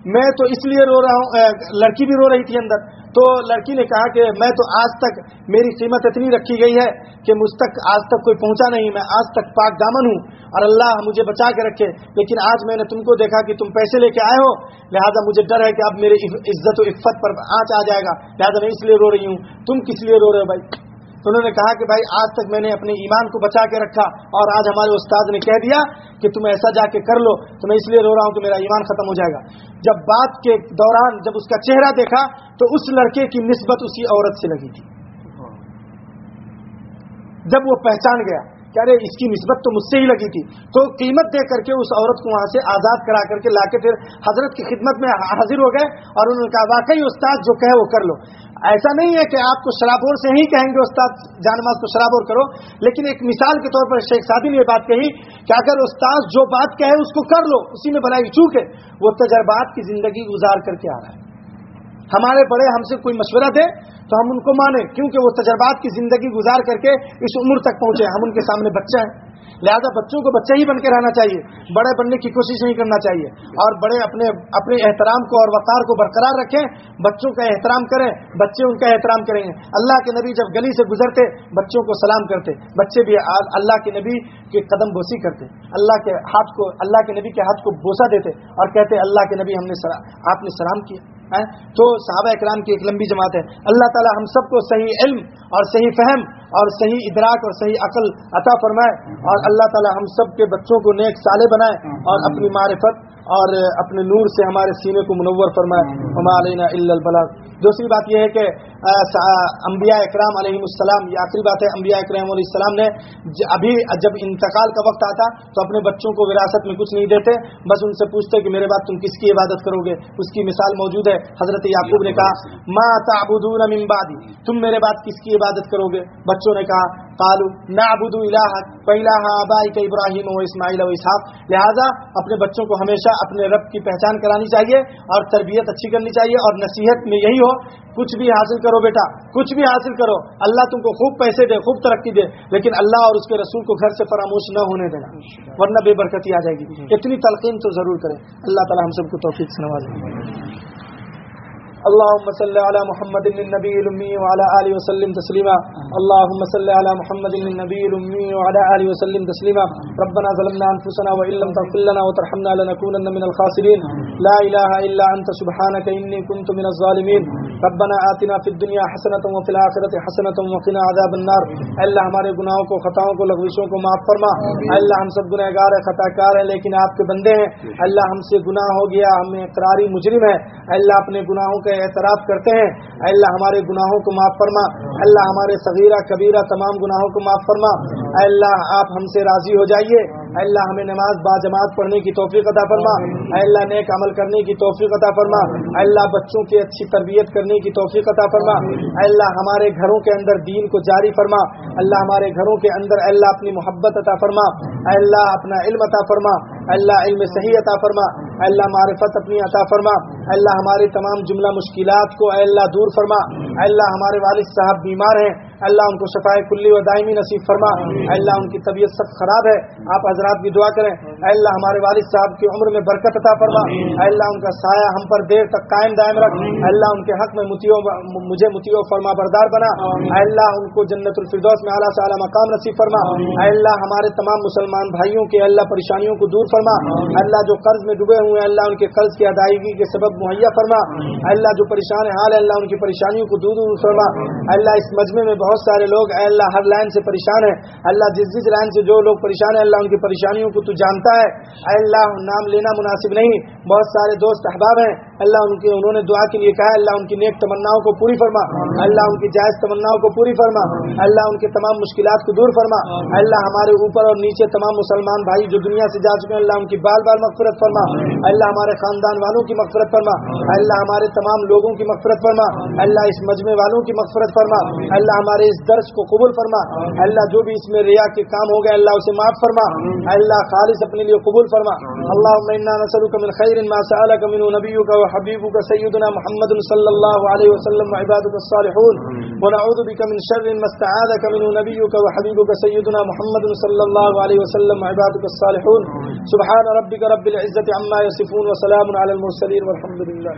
[SPEAKER 1] میں تو اس لیے رو رہا ہوں. لڑکی بھی رو رہی تھی اندر. تو لڑکی نے کہا کہ میں تو آج تک میری قیمت اتنی رکھی گئی ہے کہ مجھ تک آج تک کوئی پہنچا نہیں, میں آج تک پاک دامن ہوں اور اللہ مجھے بچا کے رکھے, لیکن آج میں نے تم کو دیکھا کہ تم پیسے لے کے آئے ہو, لہذا مجھے ڈر ہے کہ اب میرے عزت و عفت پر آنچ آ جائے گا, لہذا میں اس لیے رو رہی ہوں. تم کس لیے رو رہے ہو بھائی؟ تو انہوں نے کہا کہ بھائی آج تک میں نے اپنے ایمان کو بچا کے رکھا اور آج ہمارے استاد نے کہہ دیا کہ تم ایسا جا کے کر لو, تو میں اس لیے رو رہا ہوں کہ میرا ایمان ختم ہو جائے گا. جب بات کے دوران جب اس کا چہرہ دیکھا تو اس لڑکے کی نسبت اسی عورت سے لگی تھی. جب وہ پہچان گیا کہ ارے اس کی نسبت تو مجھ سے ہی لگی تھی, تو قیمت دے کر کے اس عورت کو وہاں سے آزاد کرا کر کے لا کے پھر حضرت کی خدمت میں حاضر ہو گئے اور انہوں نے کہا واقعی استاد جو کہے وہ کر لو. ایسا نہیں ہے کہ آپ کو شرابور سے ہی کہیں گے استاد جان نماز کو شرابور کرو, لیکن ایک مثال کے طور پر شیخ سعدی نے یہ بات کہی کہ اگر استاد جو بات کہے اس کو کر لو, اسی میں بھلائی. چونکہ وہ تجربات کی زندگی گزار کر کے آ رہا ہے. ہمارے بڑے ہم سے کوئی مشورہ دے تو ہم ان کو مانیں, کیونکہ وہ تجربات کی زندگی گزار کر کے اس عمر تک پہنچے. ہم ان کے سامنے بچہ ہیں, لہذا بچوں کو بچہ ہی بن کے رہنا چاہیے, بڑے بننے کی کوشش نہیں کرنا چاہیے, اور بڑے اپنے احترام کو اور وقار کو برقرار رکھیں, بچوں کا احترام کریں, بچے ان کا احترام کریں گے. اللہ کے نبی جب گلی سے گزرتے بچوں کو سلام کرتے, بچے بھی اللہ کے نبی کے قدم بوسی کرتے, اللہ کے نبی کے ہاتھ کو بوسا دیتے اور کہتے اللہ کے نبی آپ نے سلام کیا. تو صحابہ اکرام کی ایک لمبی جماعت ہے. اللہ تعالی ہم سب کو صحیح علم اور صحیح فہم اور صحیح ادراک اور صحیح عقل عطا فرمائے, اور اللہ تعالی ہم سب کے بچوں کو نیک صالح بنائے اور اپنی معرفت اور اپنے نور سے ہمارے سینے کو منور فرمائے. وما علینا الا البلاغ. دوسری بات یہ ہے کہ انبیاء اکرام علیہم السلام, یہ آخری بات ہے, انبیاء اکرام علیہ السلام نے ابھی جب انتقال کا وقت آتا تو اپنے بچوں کو وراثت میں کچھ نہیں دیتے, بس ان سے پوچھتے کہ میرے بعد تم کس کی عبادت کرو گے. اس کی مثال موجود ہے. حضرت یعقوب نے کہا ما تعبدون من بعدی, تم میرے بعد کس کی عبادت کرو گے؟ بچوں نے کہا قالوا نعبد الہک والہ آبائک ابراہیم و اسماعیل و اسحاق. لہذا اپنے بچوں کو ہمیشہ اپنے رب کی پہچان کرانی چاہیے اور تربیت اچھی کرنی چاہیے, اور نصیحت میں یہی ہو کچھ بھی حاصل کرو بیٹا, کچھ بھی حاصل کرو, اللہ تم کو خوب پیسے دے, خوب ترقی دے, لیکن اللہ اور اس کے رسول کو گھر سے فراموش نہ ہونے دینا, ورنہ بے برکتی آ جائے گی. اتنی تلقین تو ضرور کریں. اللہ تعالی ہم سب کو توفیق سے نوازے. اللهم صل على محمد النبي الأمي وعلى آله وسلم تسليما. اللهم صل على محمد النبي الأمي وعلى آله وسلم تسليما. ربنا ظلمنا أنفسنا وإن لم تغفر لنا وترحمنا لنكونن من الخاسرين. لا إله إلا أنت سبحانك إني كنت من الظالمين. ربنا آتنا في الدنيا حسنة وفي الآخرة حسنة وقنا عذاب النار. اللہ ہمارے گناہوں کو, خطاؤں کو, لغزشوں کو معاف فرما. اللہ ہم سب گنہگار ہیں, خطا کار ہیں, لیکن آپ کے بندے ہیں. اللہ ہم سے گناہ ہو گیا, ہم اقراری مجرم ہیں. اللہ اپنے گناہوں کا اعتراف کرتے ہیں. اللہ ہمارے گناہوں کو معاف فرما. اللہ ہمارے صغیرہ کبیرہ تمام گناہوں کو معاف فرما. اللہ آپ ہم سے راضی ہو جائیے. اللہ ہمیں نماز با جماعت پڑھنے کی توفیق عطا فرما. اللہ نیک عمل کرنے کی توفیق عطا فرما. اللہ بچوں کی اچھی تربیت کرنے کی توفیق عطا فرما. اللہ ہمارے گھروں کے اندر دین کو جاری فرما. اللہ ہمارے گھروں کے اندر اللہ اپنی محبت عطا فرما. اللہ اپنا علم عطا فرما. اللہ علم صحیح عطا فرما. اللہ معرفت اپنی عطا فرما. اللہ ہماری تمام جملہ مشکلات کو اللہ دور فرما. اللہ ہمارے والد صاحب بیمار ہیں, اللہ ان کو شفائے کلی و دائمی نصیب فرما. اللہ ان کی طبیعت سخت خراب ہے, آپ حضرات بھی دعا کریں. اللہ ہمارے والد صاحب کی عمر میں برکت عطا فرما. اللہ ان کا سایہ ہم پر دیر تک قائم دائم رکھ. اللہ ان کے حق میں مجھے مطیع و فرما بردار بنا. اللہ ان کو جنت الفردوس میں اعلیٰ سے اعلیٰ مقام نصیب فرما. اللہ ہمارے تمام مسلمان بھائیوں کے اللہ پریشانیوں کو دور فرما. اللہ جو قرض میں ڈوبے ہوئے ہیں اللہ ان کے قرض کی ادائیگی کے سبب مہیا فرما. اللہ جو پریشان حال ہے اللہ ان کی پریشانیوں کو دور فرما. اللہ اس مجمع میں بہت سارے لوگ اے اللہ ہر لائن سے پریشان ہیں. اللہ جس لائن سے جو لوگ پریشان ہیں اللہ ان کی پریشانیوں کو تو جانتا ہے. اے اللہ نام لینا مناسب نہیں, بہت سارے دوست احباب ہیں اللہ انہوں نے دعا کے لیے کہا, اللہ ان کی نیک تمناؤں کو پوری فرما. اللہ ان کی جائز تمناؤں کو پوری فرما. اللہ ان کے تمام مشکلات کو دور فرما. اللہ ہمارے اوپر اور نیچے تمام مسلمان بھائی جو دنیا سے جا چکے ہیں اللہ ان کی بال بال مغفرت فرما. اللہ ہمارے خاندان والوں کی مغفرت فرما. اللہ ہمارے تمام لوگوں کی مغفرت فرما. اللہ اس مجمع والوں کی مغفرت فرما. اللہ ہمارے اس درس کو قبول فرما. اللہ جو بھی اس میں ریا کے کام ہو گئے اللہ اسے معاف فرما. اللہ خالص اپنے لیے قبول فرما. اللهم انا نسألك من خير ما سألك منه نبيك وحبيبك سيدنا محمد صلى الله عليه وسلم وعبادك الصالحون ونعوذ بك من شر ما استعاذك منه نبيك وحبيبك سيدنا محمد صلى الله عليه وسلم وعبادك الصالحون سبحان ربك رب العزة عما يصفون وسلام على المرسلين والحمد لله